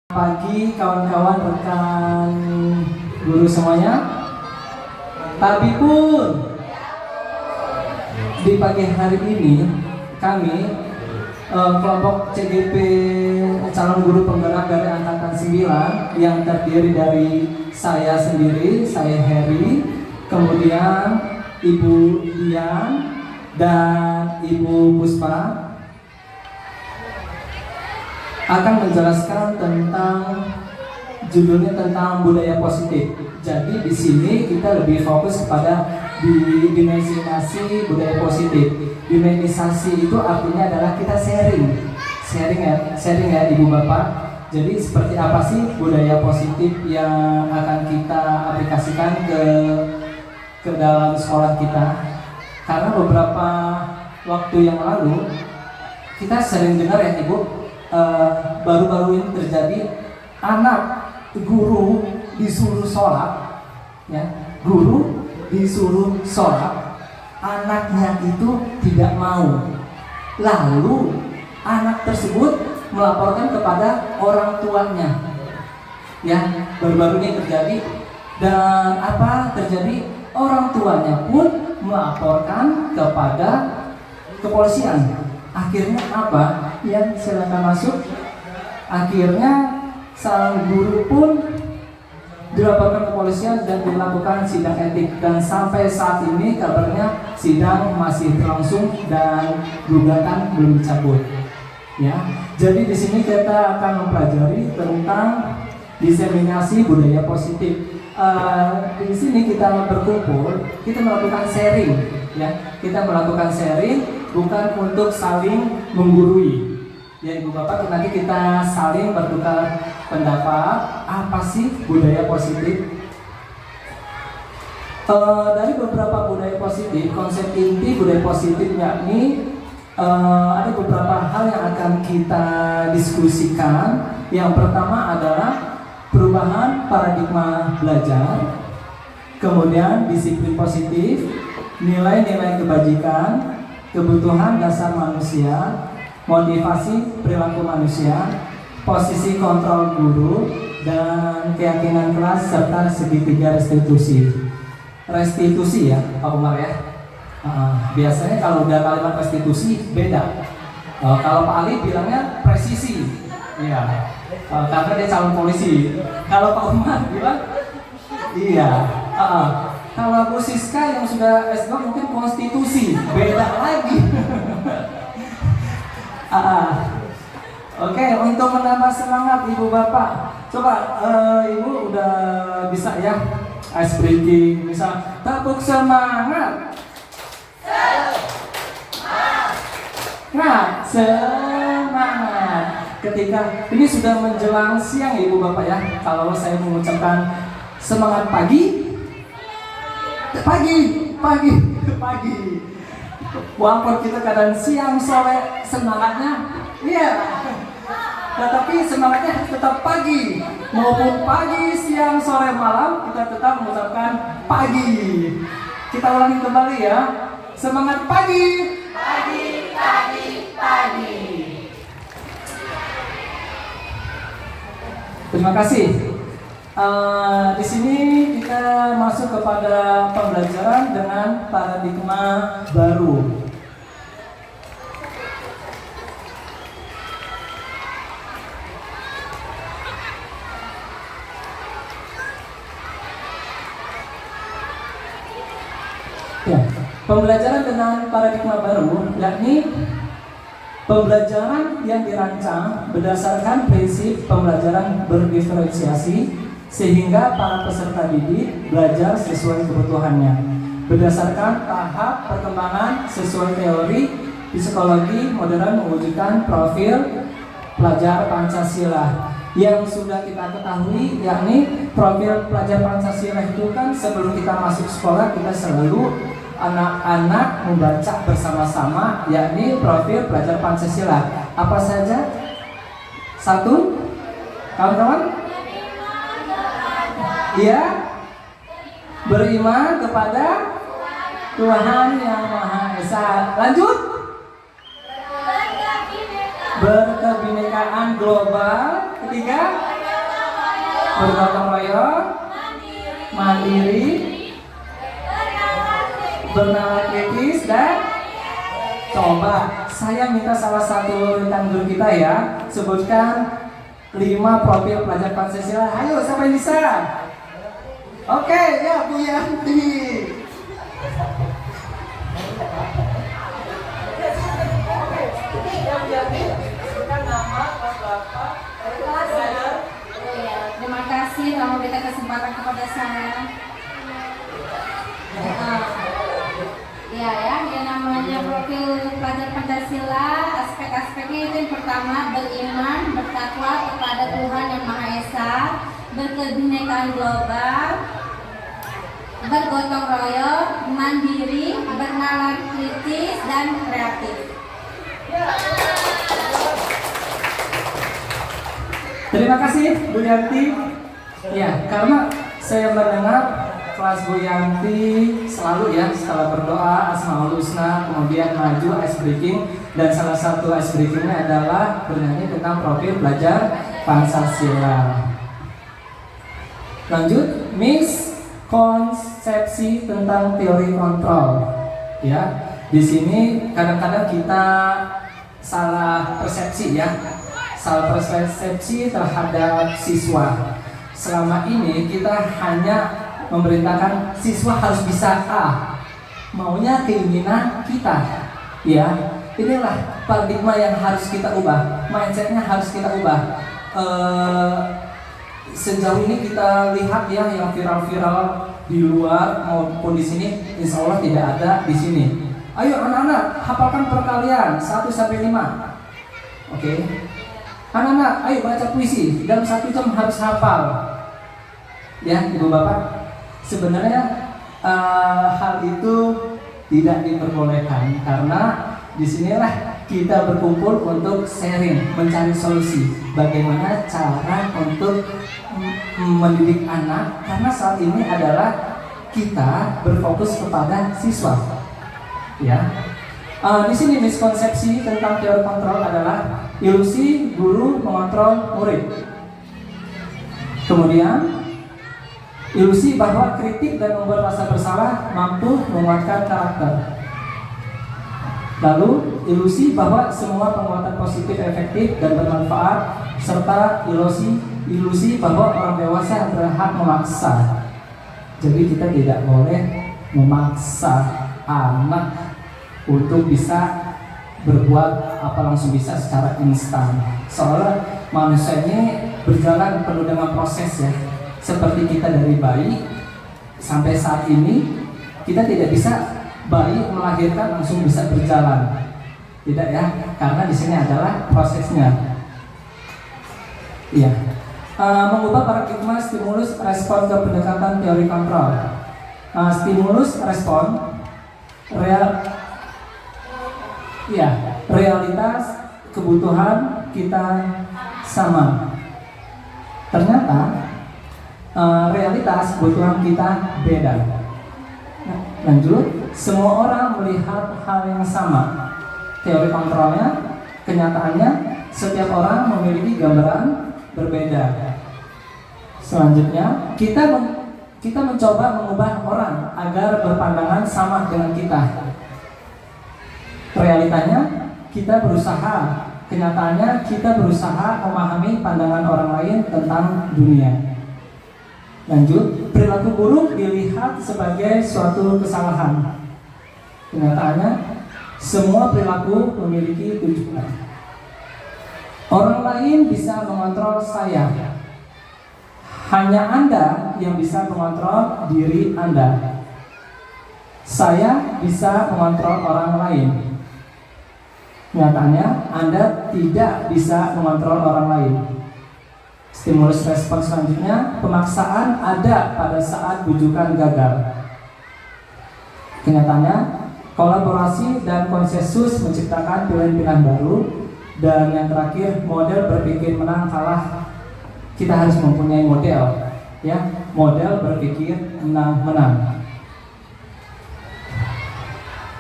Pagi kawan-kawan rekan guru semuanya. Tapi pun di pagi hari ini kami kelompok CGP calon guru penggerak dari angkatan 9 yang terdiri dari saya sendiri, saya Heri, kemudian Ibu Dian dan Ibu Puspa akan menjelaskan tentang judulnya tentang budaya positif. Jadi di sini kita lebih fokus kepada dimensiasi budaya positif. Dimensiasi itu artinya adalah kita sharing ya Ibu Bapak. Jadi seperti apa sih budaya positif yang akan kita aplikasikan ke dalam sekolah kita? Karena beberapa waktu yang lalu kita sering dengar ya Ibu, baru-baru ini terjadi anak guru disuruh sholat, ya, guru disuruh sholat, anaknya itu tidak mau, lalu anak tersebut melaporkan kepada orang tuanya, ya, baru-baru ini terjadi. Dan apa terjadi? Orang tuanya pun melaporkan kepada kepolisian. Akhirnya apa? Ya, silakan masuk. Akhirnya sang guru pun dilaporkan kepolisian dan dilakukan sidang etik, dan sampai saat ini kabarnya sidang masih berlangsung dan gugatan belum dicabut. Ya, jadi di sini kita akan mempelajari tentang diseminasi budaya positif. Di sini kita berkumpul, kita melakukan sharing, ya, kita melakukan sharing bukan untuk saling menggurui. Ya Ibu Bapak, nanti kita saling bertukar pendapat apa sih budaya positif. Dari beberapa budaya positif, konsep inti budaya positif yakni ada beberapa hal yang akan kita diskusikan. Yang pertama adalah perubahan paradigma belajar, kemudian disiplin positif, nilai-nilai kebajikan, kebutuhan dasar manusia, motivasi perilaku manusia, posisi kontrol guru, dan keyakinan kelas serta segitiga restitusi. Restitusi ya Pak Umar ya. Biasanya kalau udah kalimat restitusi beda. Kalau Pak Ali bilangnya presisi, iya. Karena dia calon polisi. Kalau Pak Umar bilang iya. Kalau Bu Siska yang sudah S2 mungkin konstitusi, beda lagi. Oke, untuk menambah semangat Ibu Bapak, coba Ibu udah bisa ya ice breaking, bisa tepuk semangat. Semangat. Ketika ini sudah menjelang siang Ibu Bapak ya, kalau saya mengucapkan semangat pagi. Walaupun kita kadang siang sore semangatnya, iya. Tetapi semangatnya tetap pagi. Maupun pagi, siang, sore, malam kita tetap mengucapkan pagi. Kita ulangi kembali ya. Semangat pagi. Pagi. Terima kasih. Di sini kita masuk kepada pembelajaran dengan paradigma baru. Ya, pembelajaran dengan paradigma baru yakni pembelajaran yang dirancang berdasarkan prinsip pembelajaran berdiferensiasi, sehingga para peserta didik belajar sesuai kebutuhannya berdasarkan tahap perkembangan sesuai teori psikologi modern mewujudkan profil pelajar Pancasila. Yang sudah kita ketahui yakni profil pelajar Pancasila itu kan sebelum kita masuk sekolah kita selalu anak-anak membaca bersama-sama, yakni profil pelajar Pancasila. Apa saja? Satu, kawan-kawan? Iya, beriman kepada Tuhan Yang Maha Esa. Lanjut. Berkebinekaan global. Ketiga, bergotong royong, mandiri, bernalar kritis, dan coba saya minta salah satu rekan guru kita ya sebutkan 5 profil pelajar Pancasila. Ayo, siapa yang bisa? Oke, ya Bu Yanti. Terima kasih telah memberikan kesempatan kepada saya. Yang namanya profil pelajar Pancasila, aspek-aspeknya itu yang pertama beriman, bertakwa kepada Tuhan Yang Maha Esa, berkebinekaan global, bergotong royong, mandiri, bernalar kritis, dan kreatif. Terima kasih Bu Yanti. Ya, karena saya mendengar kelas Bu Yanti selalu ya setelah berdoa Asmaul Husna, kemudian maju ice breaking, dan salah satu ice breakingnya adalah bernyanyi tentang profil pelajar Pancasila. Lanjut, miskonsepsi tentang teori kontrol. Ya, di sini kadang-kadang kita salah persepsi ya. Salah persepsi terhadap siswa. Selama ini kita hanya memerintahkan siswa harus bisa A, maunya keinginan kita. Ya, inilah paradigma yang harus kita ubah, mindsetnya harus kita ubah. Sejauh ini kita lihat ya yang viral-viral di luar maupun di sini, insya Allah tidak ada di sini. Ayo anak-anak hafalkan perkalian 1 sampai 5. Oke. Anak-anak, ayo baca puisi dalam 1 jam harus hafal. Ya, ibu bapak, sebenarnya hal itu tidak diperbolehkan karena disinilah kita berkumpul untuk sharing, mencari solusi bagaimana cara untuk mendidik anak. Karena saat ini adalah kita berfokus kepada siswa. Ya. Di sini miskonsepsi tentang teori kontrol adalah ilusi guru mengontrol murid. Kemudian ilusi bahwa kritik dan membuat rasa bersalah mampu menguatkan karakter. Lalu ilusi bahwa semua penguatan positif efektif dan bermanfaat, serta ilusi bahwa orang dewasa berhak memaksa. Jadi kita tidak boleh memaksa anak untuk bisa berbuat apa langsung bisa secara instan. Soalnya manusia ini berjalan penuh dengan proses ya. Seperti kita dari bayi sampai saat ini, kita tidak bisa bayi melahirkan langsung bisa berjalan. Tidak ya, karena di sini adalah prosesnya. Iya. Mengubah paradigma stimulus respon ke pendekatan teori kontrol. Stimulus respon realitas kebutuhan kita sama. Ternyata realitas kebutuhan kita beda. Lanjut, semua orang melihat hal yang sama. Teori kontrolnya, kenyataannya setiap orang memiliki gambaran berbeda. Selanjutnya, kita mencoba mengubah orang agar berpandangan sama dengan kita. Realitanya kita berusaha, kenyataannya kita berusaha memahami pandangan orang lain tentang dunia. Lanjut, perilaku buruk dilihat sebagai suatu kesalahan. Kenyataannya semua perilaku memiliki tujuan. Orang lain bisa mengontrol saya. Hanya Anda yang bisa mengontrol diri Anda. Saya bisa mengontrol orang lain. Nyatanya Anda tidak bisa mengontrol orang lain. Stimulus respon selanjutnya, pemaksaan ada pada saat bujukan gagal. Kenyataannya kolaborasi dan konsensus menciptakan pilihan-pilihan baru. Dan yang terakhir, model berpikir menang kalah. Kita harus mempunyai model, ya, model berpikir menang.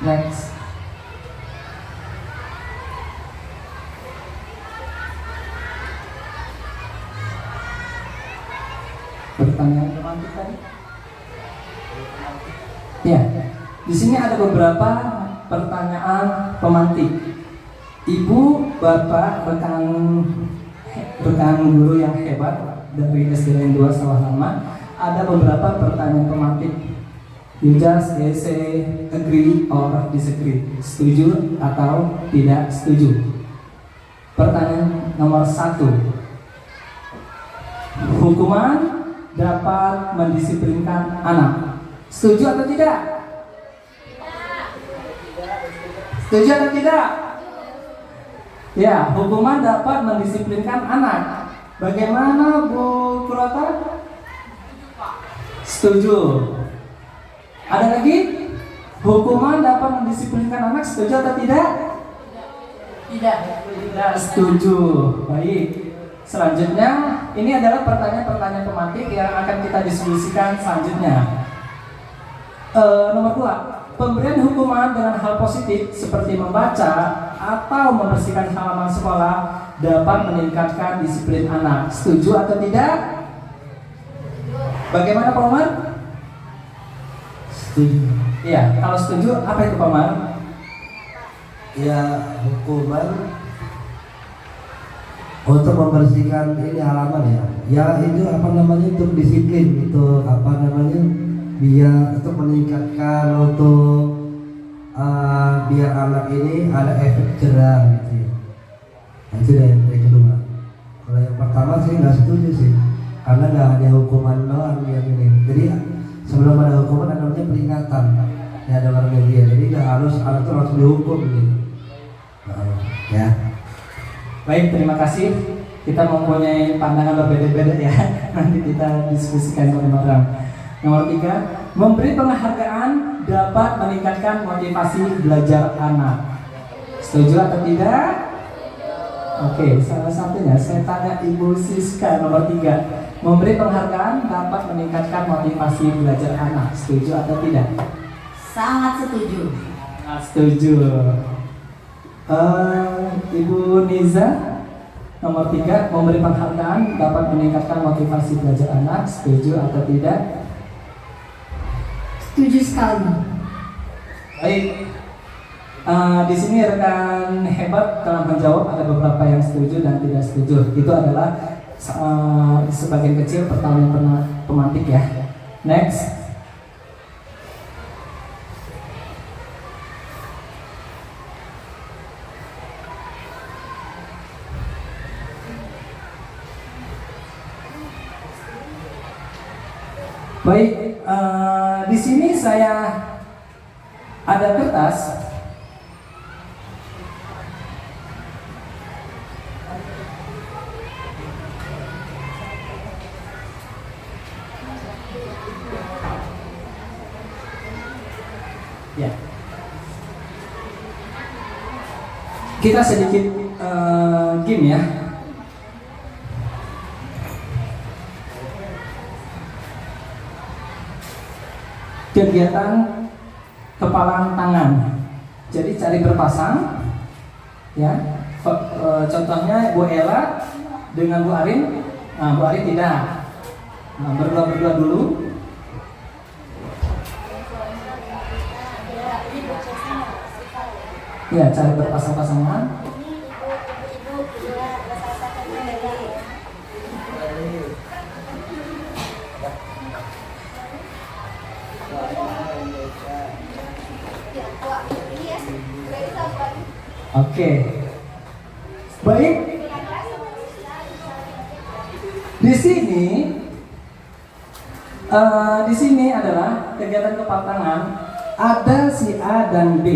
Next. Pertanyaan pemantik tadi. Ya, di sini ada beberapa pertanyaan pemantik. Ibu, bapak, rekan guru yang hebat dari SDN 2 Sawah Lama, ada beberapa pertanyaan pemantik. You just say agree or disagree, setuju atau tidak setuju. Pertanyaan nomor 1, hukuman dapat mendisiplinkan anak, setuju atau tidak? Setuju atau tidak? Ya, hukuman dapat mendisiplinkan anak. Bagaimana Bu Kurota? Setuju. Ada lagi? Hukuman dapat mendisiplinkan anak, setuju atau tidak? Tidak. Tidak setuju. Baik. Selanjutnya, ini adalah pertanyaan-pertanyaan pemantik yang akan kita diskusikan selanjutnya. Nomor 2, pemberian hukuman dengan hal positif seperti membaca atau membersihkan halaman sekolah dapat meningkatkan disiplin anak. Setuju atau tidak? Bagaimana Pak Umar? Setuju. Iya, kalau setuju, apa itu Pak Umar? Ya, hukuman untuk membersihkan ini halaman ya. Ya itu apa namanya, untuk disiplin, itu apa namanya, biar untuk meningkatkan, untuk biar anak ini ada efek jerah gitu ya. Nah, itu yang kedua. Kalau yang pertama sih nggak setuju sih, karena nggak hanya hukuman doang yang ini. Jadi sebelum ada hukuman ada namanya peringatan ya dalam media. Jadi nggak harus anak itu langsung dihukum gitu. Ya. Baik, terima kasih. Kita mempunyai pandangan berbeda-beda ya. Nanti kita diskusikan bareng-bareng. Nomor 3, memberi penghargaan dapat meningkatkan motivasi belajar anak. Setuju atau tidak? Oke, salah satunya saya tanya Ibu Siska, nomor 3, memberi penghargaan dapat meningkatkan motivasi belajar anak. Setuju atau tidak? Sangat setuju. Sangat setuju. Ibu Niza, nomor 3, memberi penghargaan dapat meningkatkan motivasi belajar anak. Setuju atau tidak? Setuju sekali. Baik. Di sini rekan hebat dalam menjawab, ada beberapa yang setuju dan tidak setuju. Itu adalah sebagian kecil pertanyaan pemantik ya. Next. Baik, di sini saya ada kertas. Ya. Kita sedikit game ya. Kegiatan kepalan tangan. Jadi cari berpasang, ya. Contohnya Bu Ella dengan Bu Arin. Nah, Bu Arin tidak. Nah, berdua dulu. Ya, cari berpasang-pasangan. Oke. Baik. Di sini adalah kegiatan kepatangan, ada si A dan B.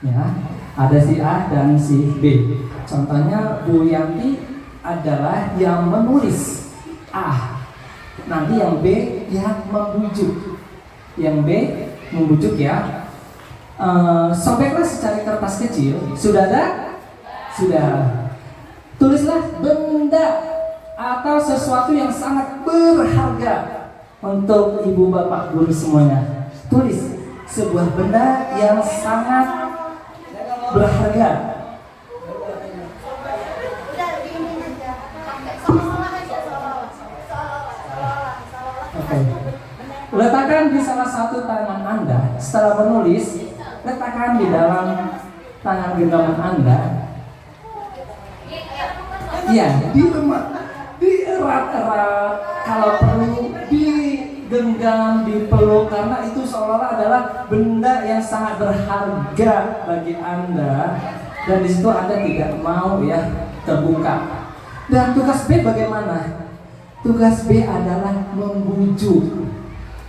Ya, ada si A dan si B. Contohnya Bu Yanti adalah yang menulis A. Nanti yang B yang membujuk. Yang B membujuk ya. Sobeklah secari kertas kecil. Sudah ada? Sudah. Tulislah benda atau sesuatu yang sangat berharga untuk ibu bapak guru semuanya. Tulis sebuah benda yang sangat berharga. letakkan di salah satu tangan Anda setelah menulis, letakkan di dalam tangan genggaman Anda. Iya, dierat-erat, kalau perlu digenggam, dipeluk, karena itu seolah-olah adalah benda yang sangat berharga bagi Anda, dan di situ Anda tidak mau ya terbuka. Dan tugas B bagaimana? Tugas B adalah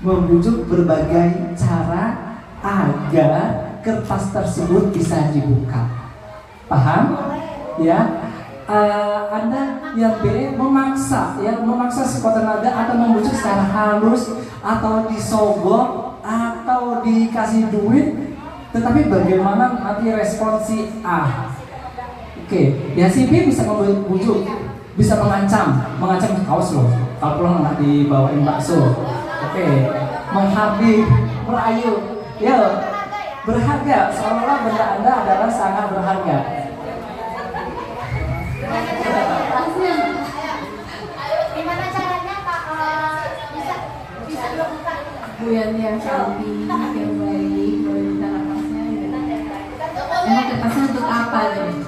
membujuk berbagai cara agar kertas tersebut bisa dibuka. Paham? Ya. Anda yang B memaksa sekuat tenaga atau membujuk secara halus atau disogok atau dikasih duit, tetapi bagaimana nanti respon si A? Oke, ya si B bisa membujuk, bisa mengancam kaos loh, kalau pulang nggak dibawain bakso. Oke, menghabis, merayu, ya berharga, seolah-olah benda Anda adalah sangat berharga. Gimana caranya Kak bisa dilakukan? Bu Yanti yang cantik, yang baik, boleh minta napasnya ya. Emang kertasnya untuk apa nih?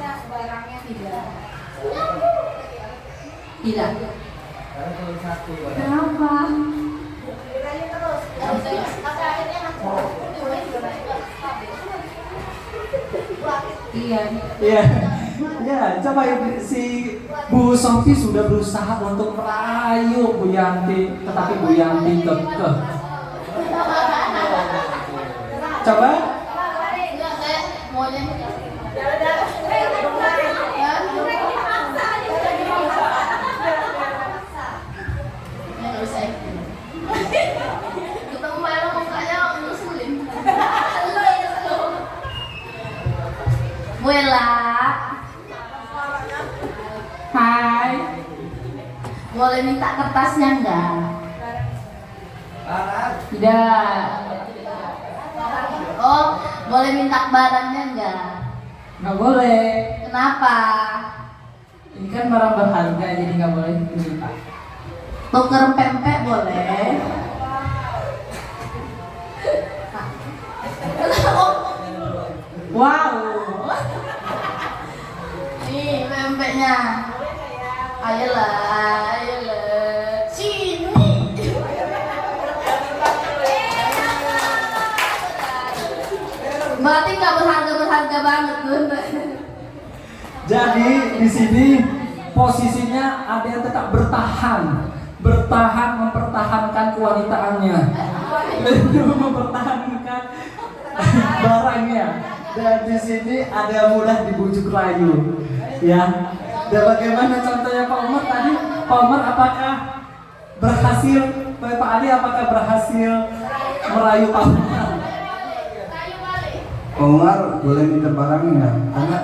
Tidak. Kenapa? Iya. Iya, ya coba si Bu Sofi sudah berusaha untuk merayu Bu Yanti, tetapi Bu Yanti kekeh. Coba. Bu Ella, Hai. boleh minta kertasnya enggak? Tidak. Oh, boleh minta barangnya enggak? Nggak boleh. Kenapa? Ini kan barang berharga, jadi nggak boleh diminta. Tuker pempek boleh? Wow. Nih pempeknya. Ayolah. Sini. Berarti nggak berharga banget tuh. Jadi di sini posisinya ada yang tetap bertahan mempertahankan kewanitaannya, mempertahankan barangnya. Dan di sini ada yang mudah dibujuk rayu, ya. Dan bagaimana contohnya Pak Umar tadi? Pak Umar apakah berhasil? Pak Ali apakah berhasil merayu Pak Umar? Pak Umar boleh minta barangnya nggak? Karena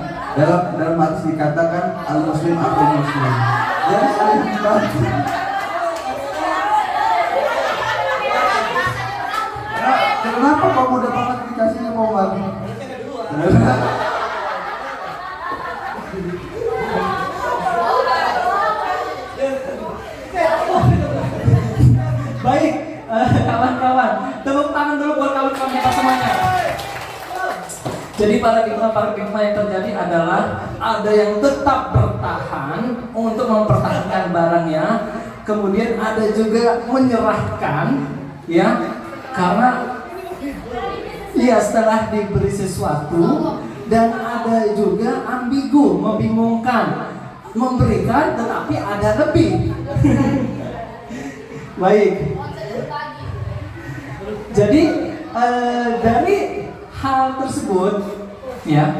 dalam hadis dikatakan al muslim akul muslim. Jadi saling membantu. Kenapa kok mudah banget dikasihnya Pak Umar? Baik, kawan-kawan, tepuk tangan dulu buat kawan-kawan kita semuanya. Jadi paradigma yang terjadi adalah ada yang tetap bertahan untuk mempertahankan barangnya, kemudian ada juga menyerahkan, ya, karena ya setelah diberi sesuatu, dan ada juga ambigu, membingungkan, memberikan tetapi ada lebih. Baik. Jadi dari hal tersebut, ya,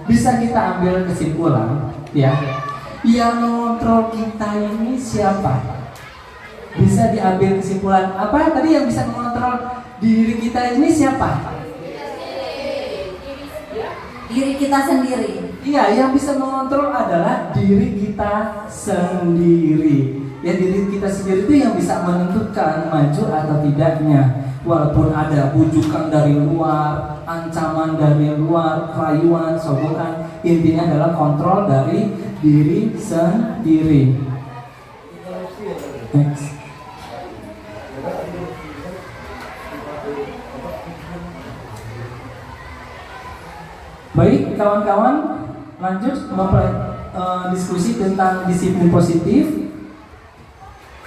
bisa kita ambil kesimpulan, ya, yang mengontrol kita ini siapa? Bisa diambil kesimpulan apa tadi yang bisa mengontrol diri kita ini siapa? Diri kita sendiri. Iya, yang bisa mengontrol adalah diri kita sendiri. Ya, diri kita sendiri itu yang bisa menentukan maju atau tidaknya. Walaupun ada bujukan dari luar, ancaman dari luar, rayuan, sogokan, intinya adalah kontrol dari diri sendiri. Next. Baik, kawan-kawan, lanjut diskusi tentang disiplin positif.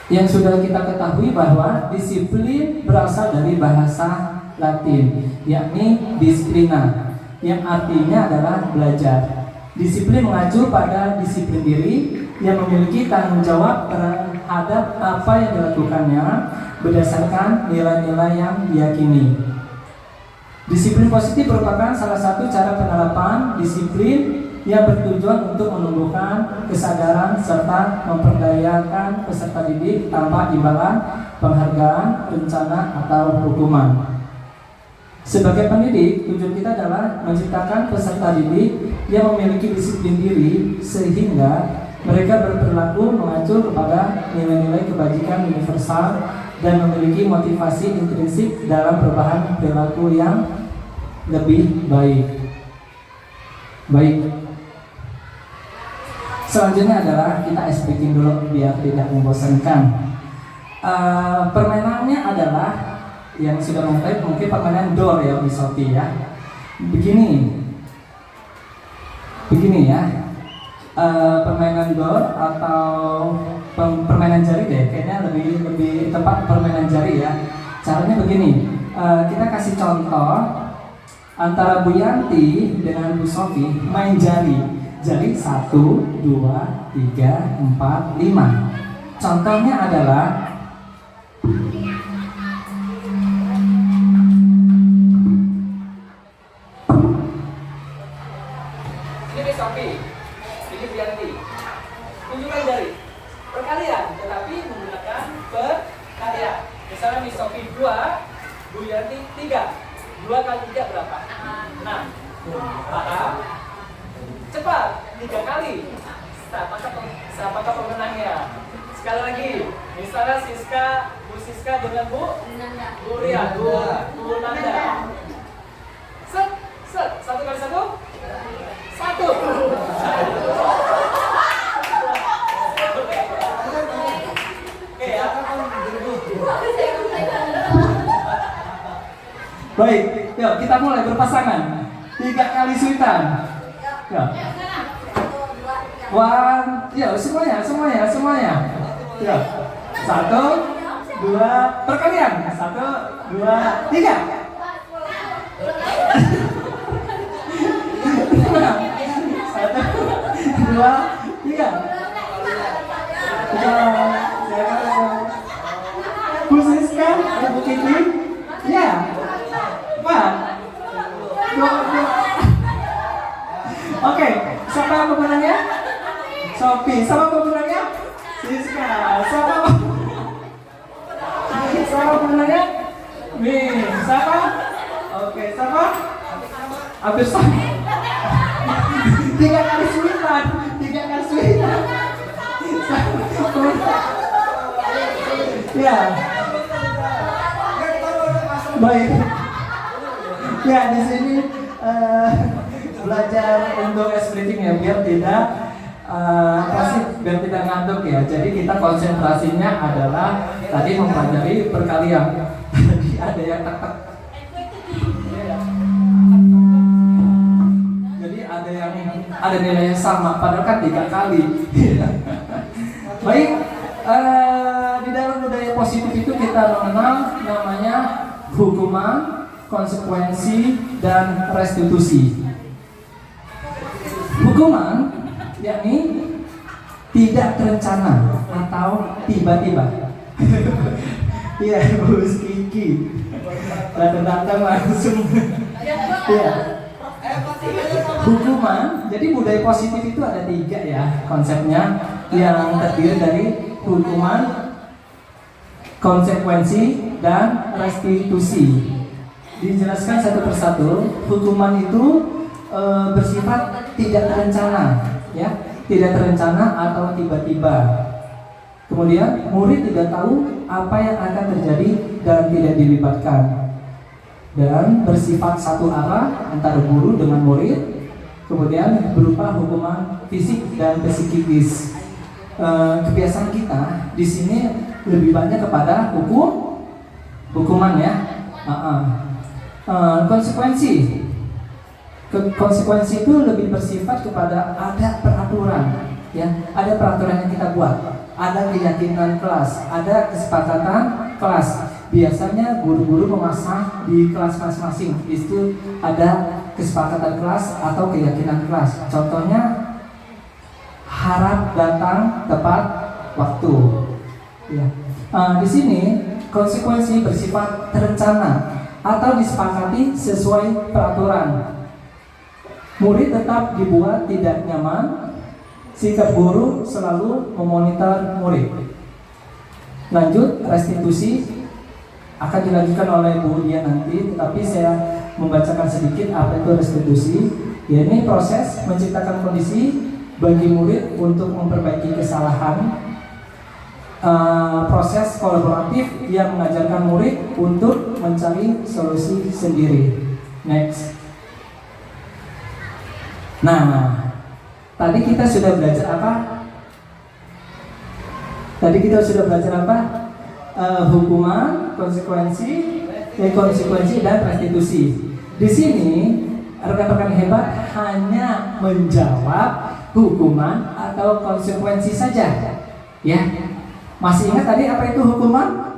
Yang sudah kita ketahui bahwa disiplin berasal dari bahasa Latin, yakni disciplina, yang artinya adalah belajar. Disiplin mengacu pada disiplin diri yang memiliki tanggung jawab terhadap apa yang dilakukannya berdasarkan nilai-nilai yang diyakini. Disiplin positif merupakan salah satu cara penerapan disiplin yang bertujuan untuk menumbuhkan kesadaran serta memperdayakan peserta didik tanpa imbalan, penghargaan, rencana, atau hukuman. Sebagai pendidik, tujuan kita adalah menciptakan peserta didik yang memiliki disiplin diri sehingga mereka berperilaku mengacu kepada nilai-nilai kebajikan universal dan memiliki motivasi intrinsik dalam perubahan perilaku yang lebih baik. Selanjutnya adalah kita ice breaking dulu biar tidak membosankan. Permainannya adalah yang sudah mulai mungkin permainan door ya, Miss Sophie ya. Begini ya. Permainan door atau permainan jari deh, kayaknya lebih tepat permainan jari ya. Caranya begini, kita kasih contoh antara Bu Yanti dengan Bu Sophie main jari. Jadi 1, 2, 3, 4, 5. Contohnya adalah ini Miss Sophie, ini Bu Yanti. Tunjukkan jari perkalian, tetapi menggunakan perkalian. Misalnya Miss Sophie 2, Bu Yanti 3. 2 kali 3 berapa? 6. Paham? Cepat, 3 kali. Siapakah pemenangnya? Sekali lagi, misalnya Bu Siska dengan Bu Ria, Bu Nanda. Set, 1 kali 1? 1. Oke ya. Baik, yuk kita mulai berpasangan. 3 kali suitan. Yuk. Semuanya. Yuk. 1, 2, perkalian. 1, 2, 3. 1, 2, 3. Bu Siska, Bu Kiki. Ya. 4. Oke, siapa pemenangnya? Sophie. Siapa pemenangnya? Siska. Siapa pemenangnya? Min. Siapa? Oke, siapa? Abis 3 kali suitan. Ya. Baik. Ya, di sini belajar untuk ice breathing ya, biar tidak biar tidak ngantuk ya. Jadi kita konsentrasinya adalah tadi mempelajari perkalian. Tadi ada yang tek. Jadi ada nilainya sama, padahal kan 3 kali. Baik, di dalam budaya positif itu kita mengenal namanya hukuman, konsekuensi, dan restitusi. Hukuman yakni tidak terencana atau tiba-tiba. Iya, Bu Kiki. Datang langsung. Iya. Hukuman, jadi budaya positif itu ada 3 ya konsepnya, yang terdiri dari hukuman, konsekuensi, dan restitusi. Dijelaskan satu persatu. Hukuman itu bersifat tidak terencana, ya, tidak terencana atau tiba-tiba. Kemudian murid tidak tahu apa yang akan terjadi dan tidak dilibatkan, dan bersifat satu arah antara guru dengan murid. Kemudian berupa hukuman fisik dan psikis. Kebiasaan kita di sini lebih banyak kepada hukuman ya. Konsekuensi. Konsekuensi itu lebih bersifat kepada ada peraturan, ya, ada peraturan yang kita buat, ada keyakinan kelas, ada kesepakatan kelas. Biasanya guru-guru memasang di kelas masing-masing itu ada kesepakatan kelas atau keyakinan kelas. Contohnya harap datang tepat waktu. Ya. Di sini konsekuensi bersifat terencana atau disepakati sesuai peraturan. Murid tetap dibuat tidak nyaman. Sikap guru selalu memonitor murid. Lanjut, restitusi akan dilanjutkan oleh Bu Dian nanti, tetapi saya membacakan sedikit apa itu restitusi. Ya, ini proses menciptakan kondisi bagi murid untuk memperbaiki kesalahan. Proses kolaboratif yang mengajarkan murid untuk mencari solusi sendiri. Next. Nah, tadi kita sudah belajar apa? Hukuman, konsekuensi dan restitusi. Di sini rekan-rekan hebat hanya menjawab hukuman atau konsekuensi saja. Ya, masih ingat tadi apa itu hukuman?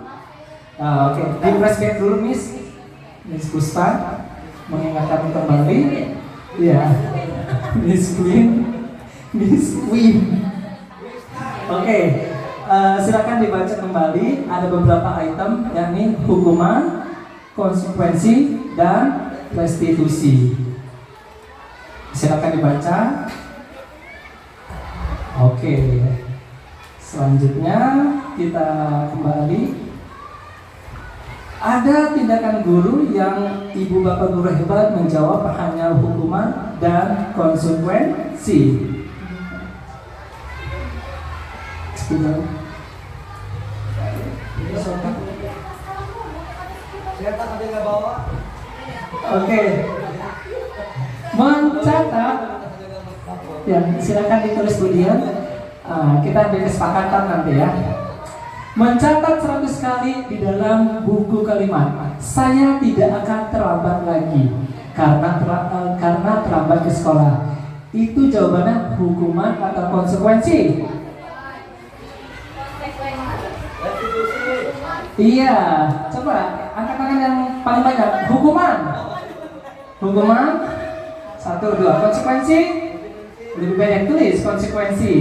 Oke. Di flashback dulu, Miss Puspa mengingatkan kembali. Ya, Miss Queen. Oke. Silakan dibaca kembali. Ada beberapa item, yakni hukuman, konsekuensi, dan restitusi. Silakan dibaca. Oke. Selanjutnya kita kembali. Ada tindakan guru yang ibu bapak guru hebat menjawab hanya hukuman dan konsekuensi. Oke. Mencatat. Ya, silakan ditulis Bu Dian. Kita ada kesepakatan nanti ya. Mencatat 100 kali di dalam buku kalimat. Saya tidak akan terlambat lagi karena terlambat ke sekolah. Itu jawabannya hukuman atau konsekuensi? Iya, coba angkat tangan yang paling banyak. Hukuman. 1, 2. Konsekuensi? Lebih banyak tulis konsekuensi.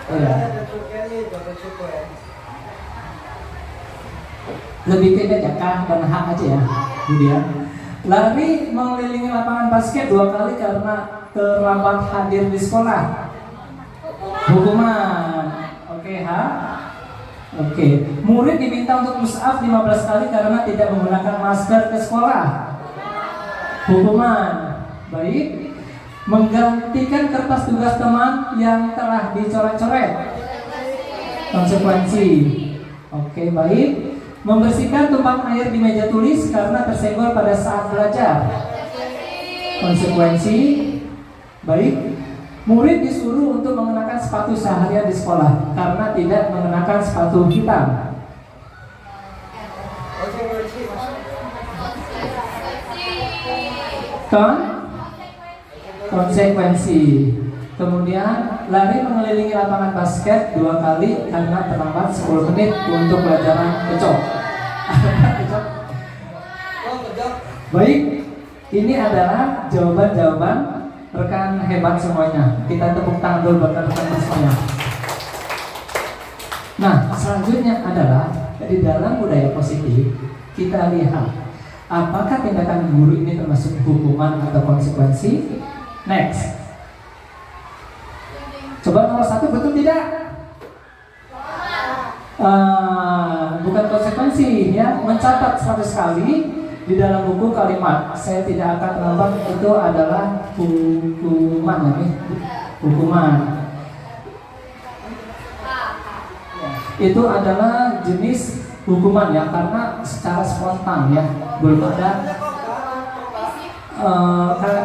Oh ya. Lebih beda jakah dan hak aja ya, Budian. Lari mengelilingi lapangan basket 2 kali karena terlambat hadir di sekolah. Hukuman. Oke, hak. Oke. Murid diminta untuk push up 15 kali karena tidak menggunakan masker ke sekolah. Hukuman. Baik. Menggantikan kertas tugas teman yang telah dicoret-coret. Konsekuensi. Oke, baik. Membersihkan tumpahan air di meja tulis karena tersenggol pada saat belajar. Konsekuensi. Baik. Murid disuruh untuk mengenakan sepatu seharian di sekolah karena tidak mengenakan sepatu hitam. Konsekuensi. Kemudian lari mengelilingi lapangan basket 2 kali karena terlambat 10 menit untuk pelajaran kecok. Baik, ini adalah jawaban-jawaban rekan hebat semuanya. Kita tepuk tangan dulu buat rekan-rekan semuanya. Nah, selanjutnya adalah di dalam budaya positif kita lihat apakah tindakan guru ini termasuk hukuman atau konsekuensi. Next. Coba nomor 1 betul tidak? Bukan konsekuensi ya. Mencatat 100 kali di dalam buku kalimat saya tidak akan terlambat itu adalah hukuman ya, hukuman. Itu adalah jenis hukuman ya, karena secara spontan ya, belum ada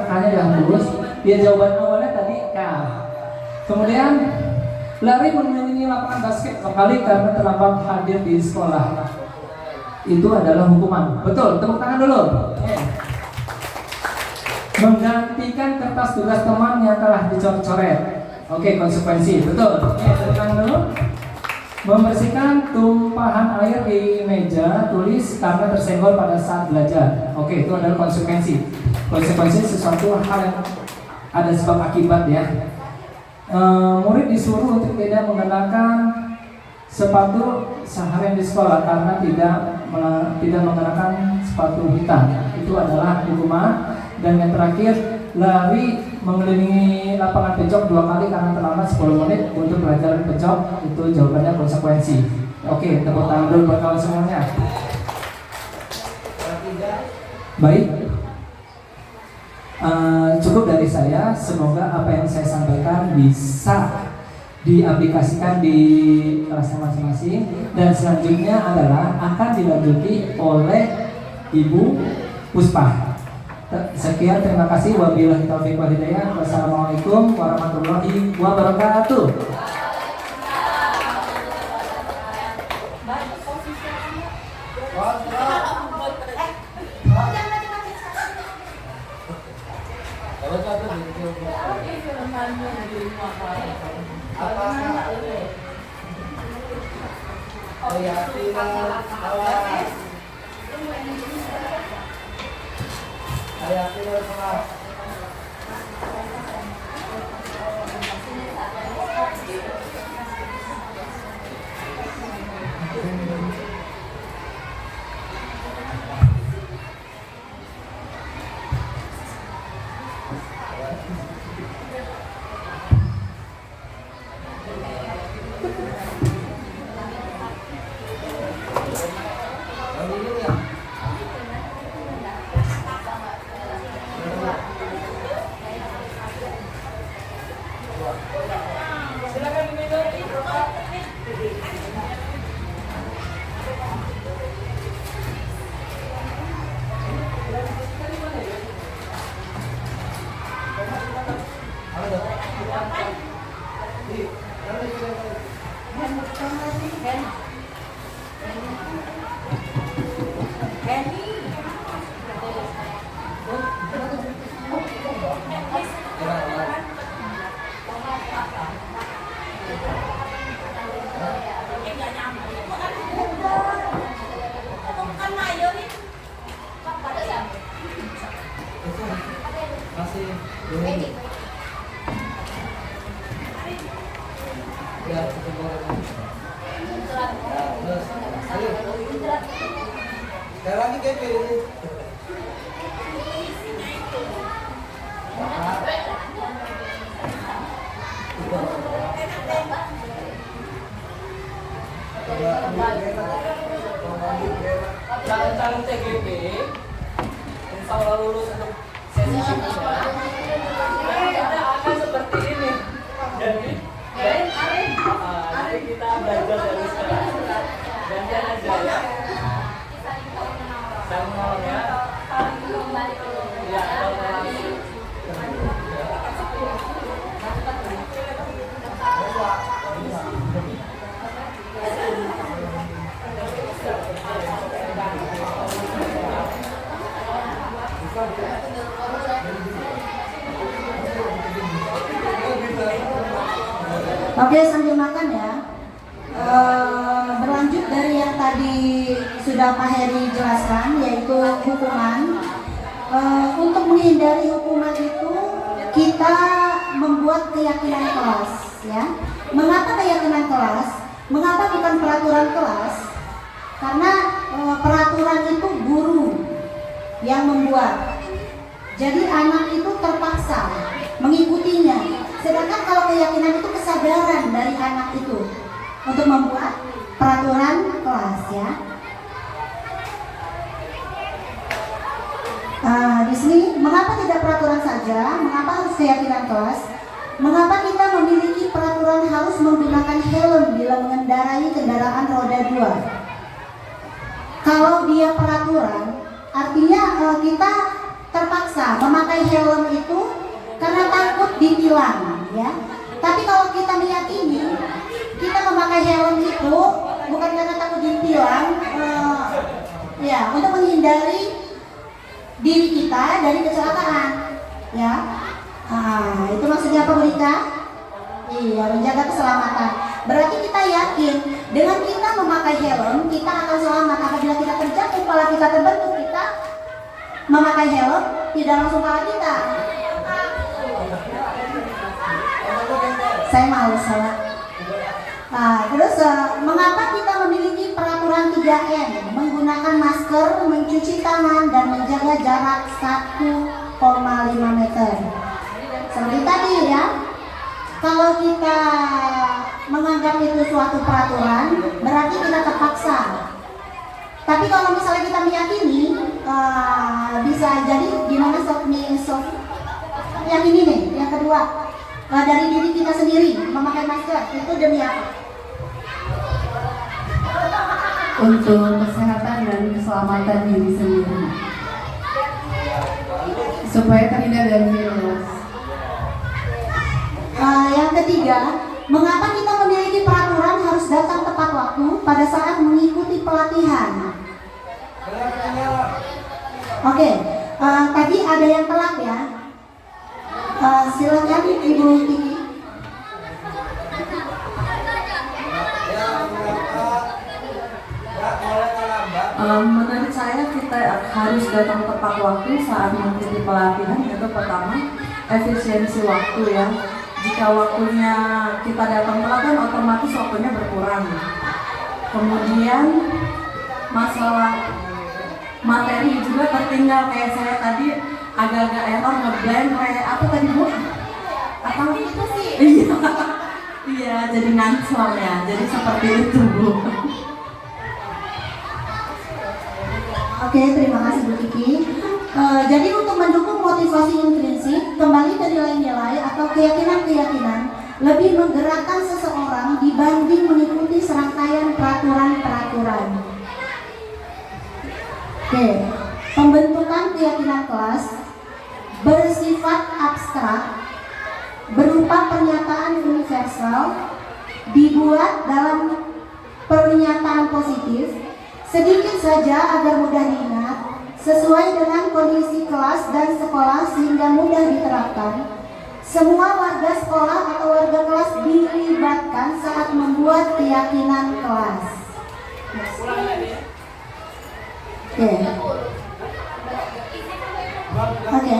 kayaknya yang lulus. Dia jawaban awalnya tadi K. Kemudian lari mengelilingi lapangan basket sekali karena terlambat hadir di sekolah. Itu adalah hukuman. Betul, tepuk tangan dulu. Menggantikan kertas tugas teman yang telah dicoret-coret. Oke, konsekuensi, betul. Oke, teruskan dulu. Membersihkan tumpahan air di meja tulis karena tersenggol pada saat belajar. Oke, itu adalah konsekuensi. Konsekuensi sesuatu hal yang ada sebab akibat ya. Murid disuruh untuk tidak mengenakan sepatu seharian di sekolah karena tidak mengenakan sepatu hitam. Itu adalah hukuman. Dan yang terakhir, lari mengelilingi lapangan pejok 2 kali karena terlambat 10 menit untuk pelajaran pejok. Itu jawabannya konsekuensi. Oke, tepuk tangan dulu buat kawan semuanya. Baik, cukup dari saya. Semoga apa yang saya sampaikan bisa diaplikasikan di kelasnya masing-masing. Dan selanjutnya adalah akan dilanjuti oleh Ibu Puspa. Sekian, terima kasih. Wabillahi taufiq wal hidayah. Wassalamualaikum warahmatullahi wabarakatuh. Calon-calon TGP insya Allah lulus untuk sesi kedua. Dan kita akan seperti ini. Jadi kita belajar dari sekarang. Gantian aja ya. Saling nolong ya. Ya, Oke, sambil makan ya. Berlanjut dari yang tadi sudah Pak Heri jelaskan, yaitu hukuman. Untuk menghindari hukuman itu kita membuat keyakinan kelas, ya. Mengapa keyakinan kelas? Mengapa bukan peraturan kelas? Karena peraturan itu guru yang membuat. Jadi anak itu terpaksa mengikutinya. Sedangkan kalau keyakinan itu kesadaran dari anak itu untuk membuat peraturan kelas, ya. Di sini mengapa tidak peraturan saja? Mengapa harus keyakinan kelas? Mengapa kita memiliki peraturan harus menggunakan helm bila mengendarai kendaraan roda 2? Kalau dia peraturan, artinya kita terpaksa memakai helm itu karena takut ditilang, ya. Tapi kalau kita meyakini kita memakai helm itu bukan karena takut ditilang, ya, untuk menghindari diri kita dari kecelakaan. ya. Itu maksudnya apa, Bu Rika? Iya, menjaga keselamatan. Berarti kita yakin dengan kita memakai helm kita akan selamat. Apabila kita terjatuh, kepala kita terbentuk, kita memakai helm tidak langsung kepala kita. Saya mau salah. Terus mengapa kita memiliki peraturan 3M? Menggunakan masker, mencuci tangan, dan menjaga jarak 1,5 meter. Seperti tadi ya. Kalau kita menganggap itu suatu peraturan, berarti kita terpaksa. Tapi kalau misalnya kita meyakini, bisa jadi gimana meyakini nih. Yang kedua, dari diri kita sendiri memakai masker itu demi apa? Untuk kesehatan dan keselamatan diri sendiri, supaya terhindar dari virus. Yang ketiga, mengapa kita memiliki peraturan harus datang tepat waktu pada saat mengikuti pelatihan? Oke, tadi ada yang telat ya. Silakan Ibu Tiki. Menurut saya kita harus datang tepat waktu saat mengikuti pelatihan. Itu pertama, efisiensi waktu ya. Jika waktunya kita datang telat kan otomatis waktunya berkurang. Kemudian masalah materi juga tertinggal, kayak saya tadi agak-agak error ngeblank kayak apa tadi Bu? Apa? Iya. Iya, jadi ngancol ya. Jadi seperti itu Bu. Oke, terima kasih Bu Kiki. Jadi untuk mendukung motivasi intrinsik, kembali ke nilai-nilai atau keyakinan-keyakinan lebih menggerakkan seseorang dibanding mengikuti serangkaian peraturan-peraturan. Oke, pembentukan keyakinan kelas bersifat abstrak berupa pernyataan universal dibuat dalam pernyataan positif sedikit saja agar mudah diingat, sesuai dengan kondisi kelas dan sekolah sehingga mudah diterapkan. Semua warga sekolah atau warga kelas dilibatkan saat membuat keyakinan kelas. Oke.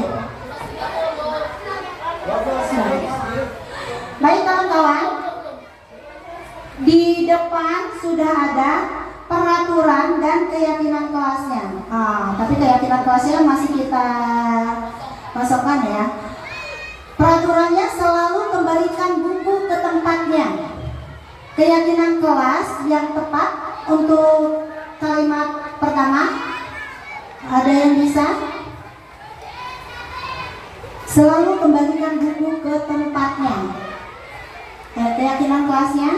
Baik kawan-kawan, di depan sudah ada peraturan dan keyakinan kelasnya. Tapi keyakinan kelasnya masih kita masukkan ya. Peraturannya selalu kembalikan buku ke tempatnya. Keyakinan kelas yang tepat untuk kalimat pertama, ada yang bisa? Selalu kembalikan buku ke tempatnya. Keyakinan kelasnya?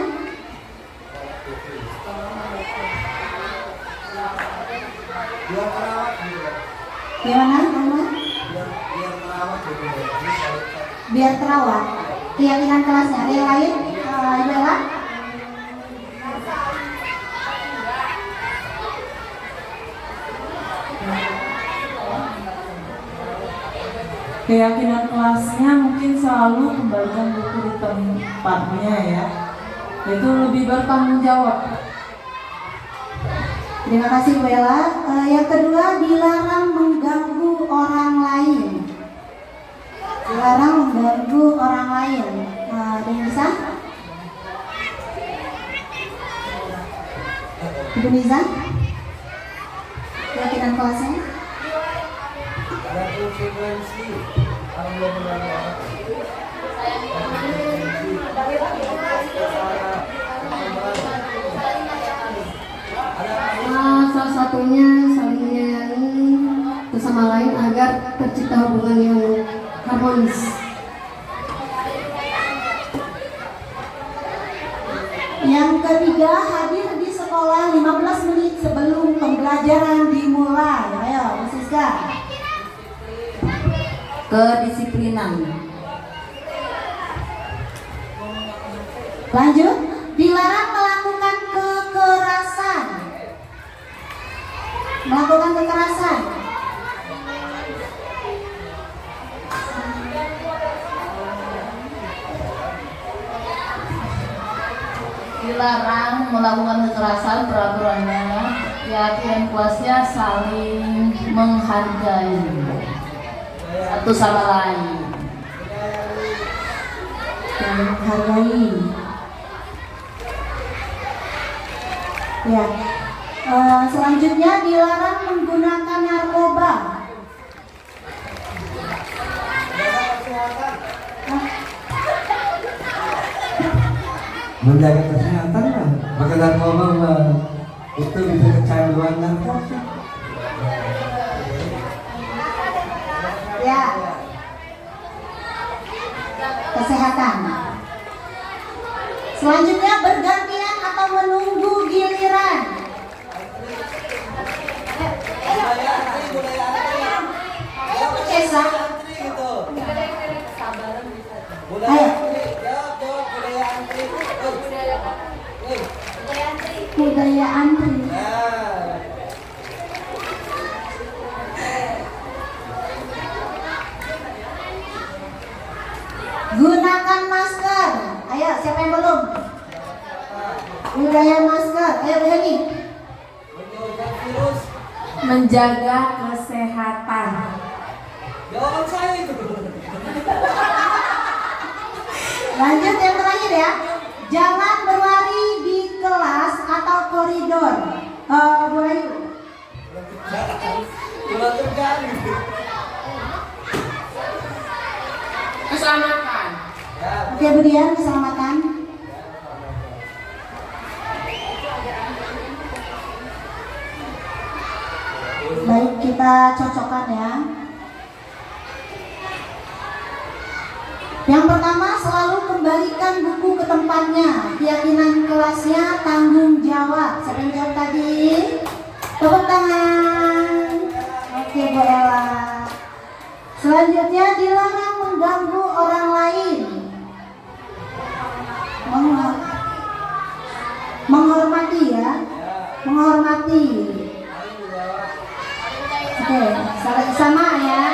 Gimana? Biar terawat. Keyakinan kelasnya. Ada yang lain? Bella? Keyakinan kelasnya mungkin selalu kembalikan buku di tempatnya ya. Itu lebih bertanggung jawab. Terima kasih Bu Ella. Yang kedua, dilarang mengganggu orang lain. Dilarang mengganggu orang lain. Ada yang bisa? Ibu Niza? Keyakinan kelasnya? Ada konsekuensi kalau belum mendengar. Salah satunya saling menyayangi bersama lain agar tercipta hubungan yang harmonis. Yang ketiga, hadir di sekolah 15 menit sebelum pembelajaran dimulai. Ayo, Bu Siska. Kedisiplinan. Lanjut, dilarang melakukan kekerasan. Melakukan kekerasan. dilarang melakukan kekerasan peraturannya. Keyakinan kelasnya saling menghargai satu sama lain. Menghargai. Ya. Selanjutnya dilarang menggunakan narkoba. Menjaga kesehatan lah. Pakai narkoba mah itu bisa kecanduan narkotik. Ya. Kesehatan. Selanjutnya bergantian atau menunggu giliran. Ayo Cesa. Ayo. Budaya antri. Gunakan masker. Ayo, siapa yang belum? Budaya masker. Ayo, Beni. Menjaga kesehatan. Jawaban saya itu. Lanjut yang terakhir ya. Jangan berlari di kelas atau koridor. Bu Ayu. Cuma terjadi. Keselamatan. Oke, Bu Dian, keselamatan. Baik, kita cocokkan ya. Yang pertama, selalu kembalikan buku ke tempatnya. Keyakinan kelasnya tanggung jawab. Siapa yang jawab tadi? Tepuk tangan. Oke, Bu Ella. Selanjutnya, dilarang mengganggu orang lain. Menghormati ya. Menghormati. Oke, sama ya.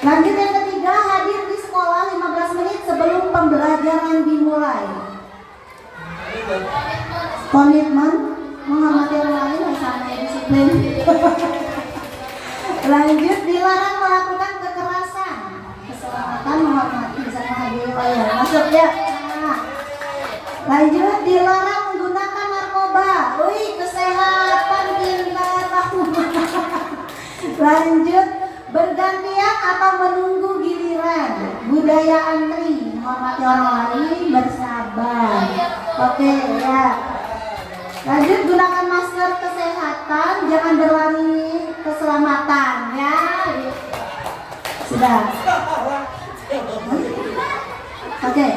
Lanjut yang ketiga, hadir di sekolah 15 menit sebelum pembelajaran dimulai. Komitmen, menghormati orang lain sama disiplin. Lanjut, dilarang melakukan kekerasan. Keselamatan, menghormati, bisa menghadiri. Oh ya, masuk ya. Nah. Lanjut, dilarang menggunakan narkoba. Wih, kesehatan pintar. Lanjut, bergantian atau menunggu giliran. Budaya antri, menghormati orang lain, bersabar. Oke ya. Lanjut, gunakan masker kesehatan, jangan berlari, keselamatan ya. Sudah. Oke,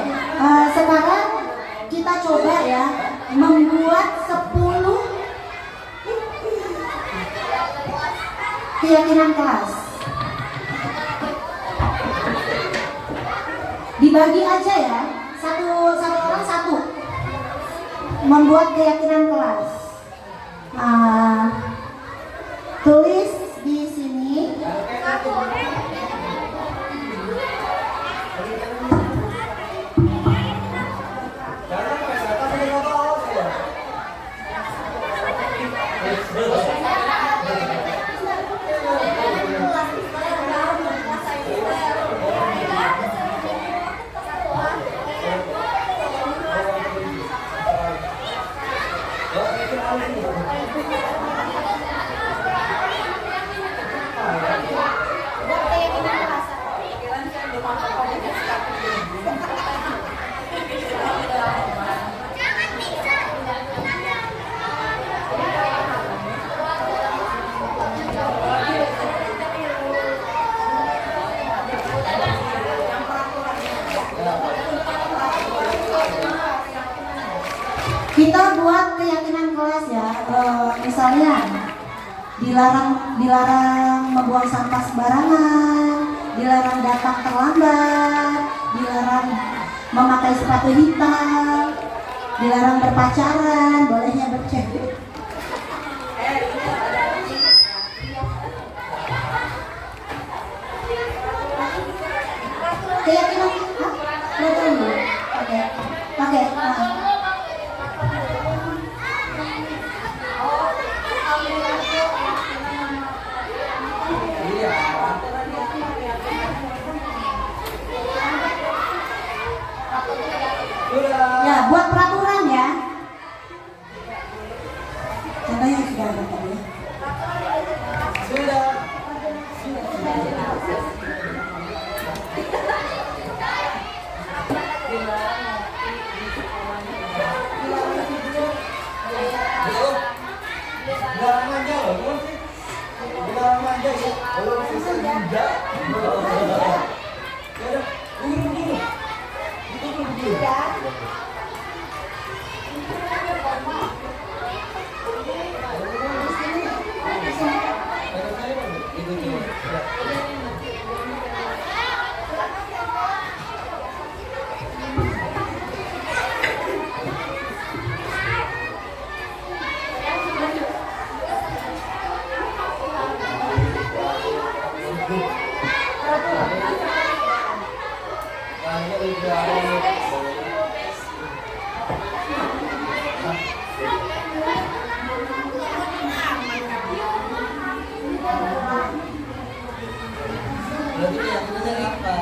sekarang kita coba ya membuat 10 keyakinan kelas. Dibagi aja ya, satu orang satu. Membuat keyakinan kelas. Tulis di sini. Kita buat keyakinan kelas ya, misalnya dilarang membuang sampah sembarangan, dilarang datang terlambat, dilarang memakai sepatu hitam, dilarang berpacaran, bolehnya bercewek. Keyakinan, oke. buat peraturan ya. Contohnya sudah ada tadi ya. Sudah. Jangan manja loh, kan sih? Jangan manja ya. Belum selesai juga. Ya udah, dulu. Berarti keyakinannya apa?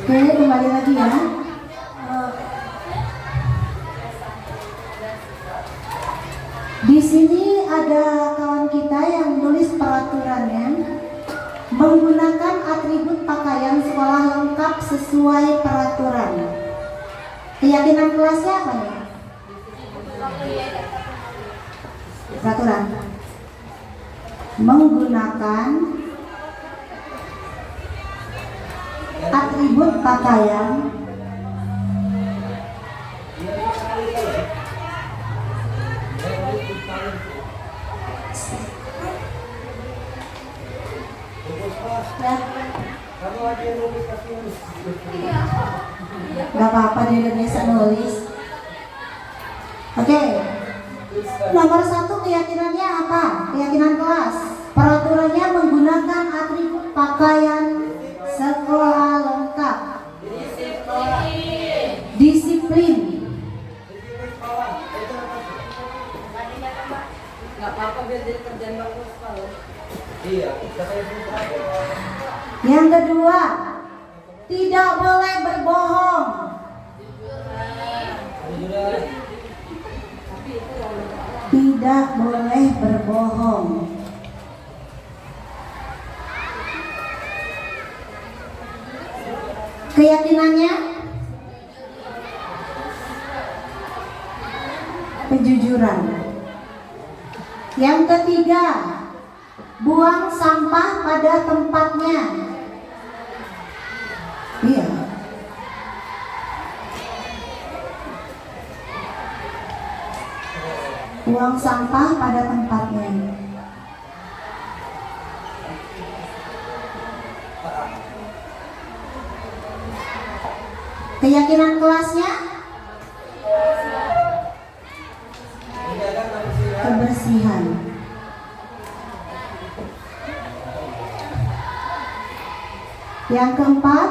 Oke, kembali lagi ya. Di sini ada kawan kita yang nulis peraturannya menggunakan atribut pakaian sekolah lengkap sesuai peraturan. Keyakinan kelasnya apa nih? Peraturan. Menggunakan atribut pakaian Ya. Kamu aja yang nulis kasih nulis. Gak apa-apa, dia udah biasa nulis. Oke. Nomor 1 keyakinannya apa? Keyakinan kelas. Peraturannya menggunakan atribut pakaian sekolah lengkap. Disiplin. Nggak apa-apa biar jadi kerjaan bagus kalau. Iya, katanya itu. Yang kedua, tidak boleh berbohong. Tidak boleh berbohong. Keyakinannya kejujuran. Yang ketiga, buang sampah pada tempatnya. Iya. Buang sampah pada tempatnya. Keyakinan kelasnya kebersihan. Yang keempat,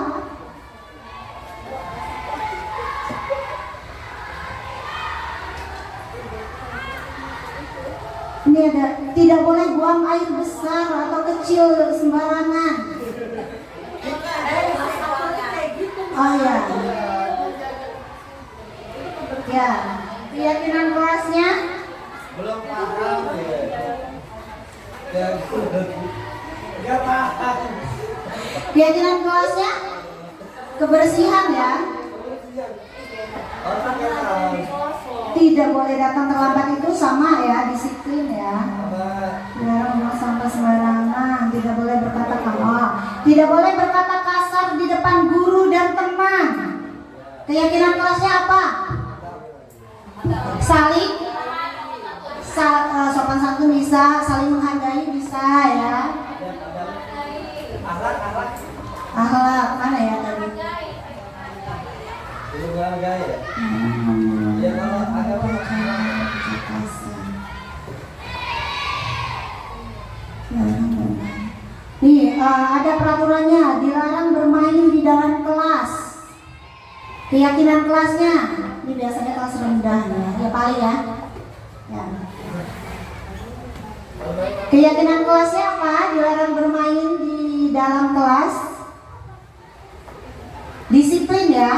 ini ada, tidak boleh buang air besar atau kecil sembarangan. Oh ya. Ya, keyakinan kelasnya Belum paham ya. Ya paham. keyakinan kelasnya kebersihan ya. Orang yang tahu. Tidak boleh datang terlambat itu sama ya, disiplin ya. Apa? Dilarang buang sampah sembarangan, tidak boleh berkata kasar, tidak boleh berkata kasar di depan guru dan teman. Keyakinan kelasnya apa? Saling sopan santun bisa, saling menghargai bisa ya. Akhlak mana ya tadi? Belum harga ya. Ya kalau agama Nih, ada peraturannya, dilarang bermain di dalam kelas. Keyakinan kelasnya, ini biasanya kelas rendah ya paling ya. Ya. Keyakinan kelasnya apa? Dilarang bermain di dalam kelas. Disiplin ya,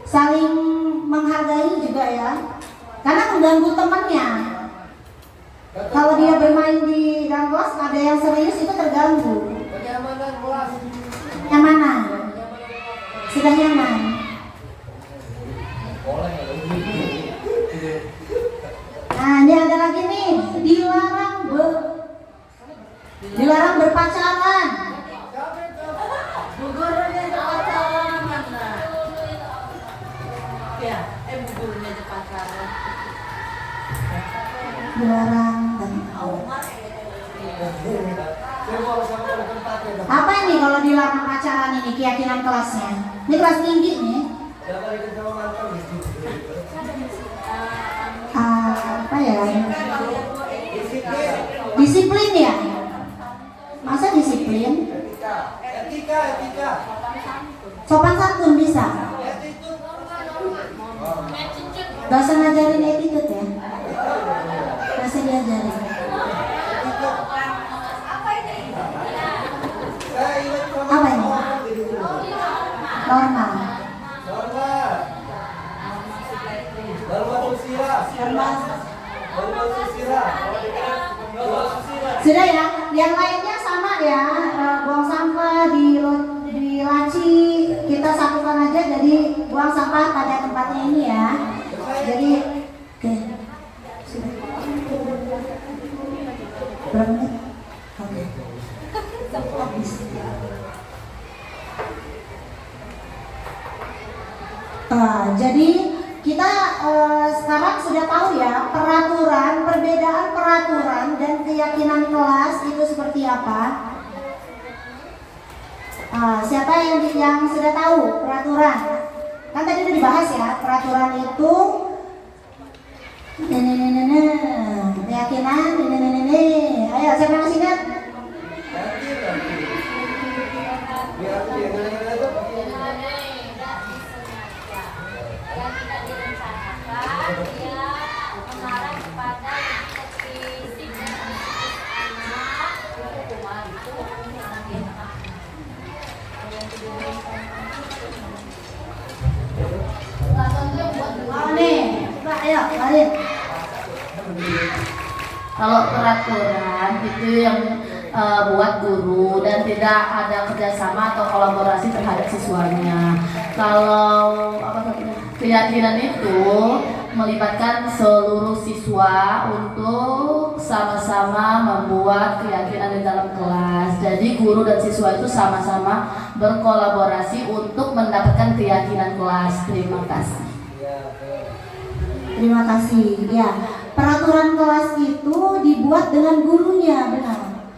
saling menghargai juga ya, karena mengganggu temannya. Kalau dia bermain di dalam kelas, ada yang serius itu terganggu. kenyamanan kelas. Yang mana? Sudah nyaman. Nah, ini ada lagi nih, dilarang berpacaran. Gurunya pacaran mana? Ya, gurunya pacaran. Dilarang dan apa ini kalau dilarang pacaran ini keyakinan kelasnya? Ini kelas tinggi nih. Apa ya? Disiplin ya? Masa disiplin? Etika. Sopan santun bisa? Gak usah ngajarin attitude ya? Gak usah diajarin. Apa ini? Normal. Sudah ya, yang lainnya sama ya, buang sampah di laci kita satukan aja, jadi buang sampah pada tempatnya ini ya. Jadi, oke, sudah. Berapa menit? Oke. Habis. Jadi kita sekarang sudah tahu ya perbedaan peraturan dan keyakinan kelas itu seperti apa. Siapa yang sudah tahu peraturan? Kan tadi udah dibahas ya, peraturan itu keyakinan, ayo siapa yang masih ingat? Ayo, Marin. Kalau peraturan itu yang buat guru dan tidak ada kerjasama atau kolaborasi terhadap siswanya. Kalau keyakinan itu melibatkan seluruh siswa untuk sama-sama membuat keyakinan di dalam kelas. Jadi guru dan siswa itu sama-sama berkolaborasi untuk mendapatkan keyakinan kelas. Terima kasih. Terima kasih. Ya, peraturan kelas itu dibuat dengan gurunya, benar.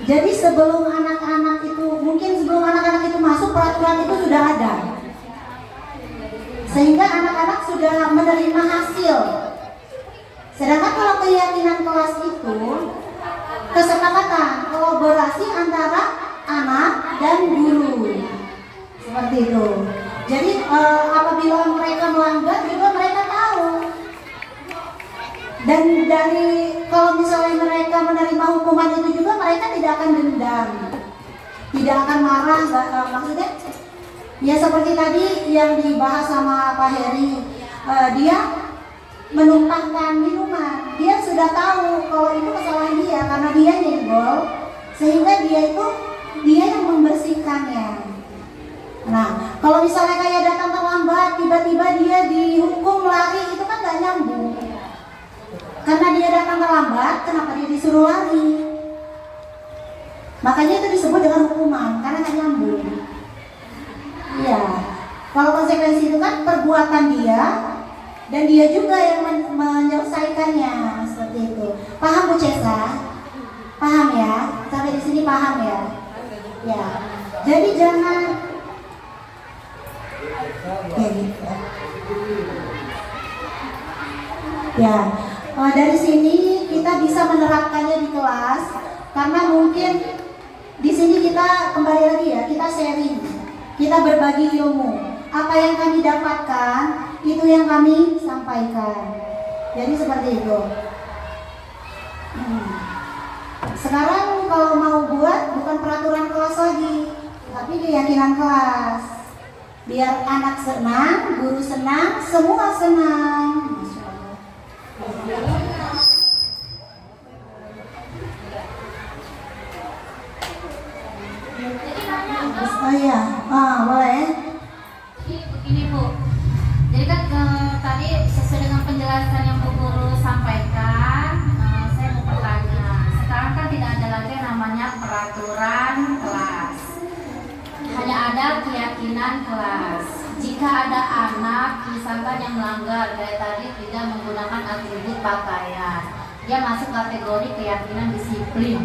Jadi sebelum anak-anak itu, mungkin sebelum anak-anak itu masuk, peraturan itu sudah ada. Sehingga anak-anak sudah menerima hasil. Sedangkan kalau keyakinan kelas itu kesepakatan, kolaborasi antara anak dan guru. Seperti itu. Jadi apabila mereka melanggar juga mereka tahu. Dan dari kalau misalnya mereka menerima hukuman itu juga mereka tidak akan dendam, tidak akan marah. Maksudnya ya seperti tadi yang dibahas sama Pak Heri, dia menumpahkan minuman. Dia sudah tahu kalau itu kesalahan dia karena dia nyenggol, sehingga dia yang membersihkannya. Nah, kalau misalnya kayak datang terlambat, tiba-tiba dia dihukum lari, itu kan gak nyambung. Karena dia datang terlambat, kenapa dia disuruh lari? Makanya itu disebut dengan hukuman, karena gak nyambung. Iya, kalau konsekuensi itu kan perbuatan dia, dan dia juga yang menyelesaikannya, seperti itu. Paham Bu Cesa? Paham ya? Sampai di sini paham ya? Ya. Jadi jangan ya gitu. Ya, dari sini kita bisa menerapkannya di kelas karena mungkin di sini kita kembali lagi ya, kita sharing, kita berbagi ilmu. Apa yang kami dapatkan itu yang kami sampaikan. Jadi seperti itu. Sekarang kalau mau buat bukan peraturan kelas lagi, tapi keyakinan kelas. Biar anak senang, guru senang, semua senang. Masya Allah. Oh iya, boleh. Begini Bu, jadi kan tadi sesuai dengan penjelasan yang Bu Guru sampaikan, saya mau bertanya. Sekarang kan tidak ada lagi yang namanya peraturan kelas, hanya ada keyakinan kelas. Jika ada anak misalkan yang melanggar kayak tadi tidak menggunakan atribut pakaian, dia masuk kategori keyakinan disiplin.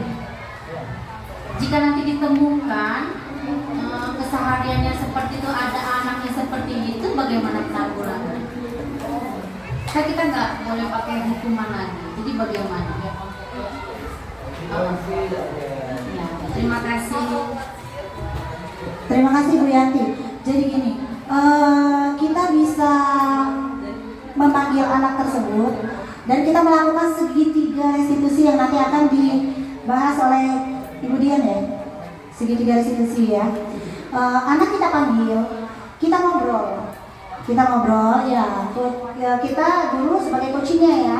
Jika nanti ditemukan kesehariannya seperti itu, ada anaknya seperti itu, bagaimana penanggulangan? Kan kita nggak boleh pakai hukuman lagi, jadi bagaimana? Ya, terima kasih. Terima kasih Bu Yanti. Jadi gini, kita bisa memanggil anak tersebut dan kita melakukan segitiga restitusi yang nanti akan dibahas oleh Ibu Dian ya. Segitiga restitusi ya. Anak kita panggil, kita ngobrol ya. Kita guru sebagai coachingnya ya.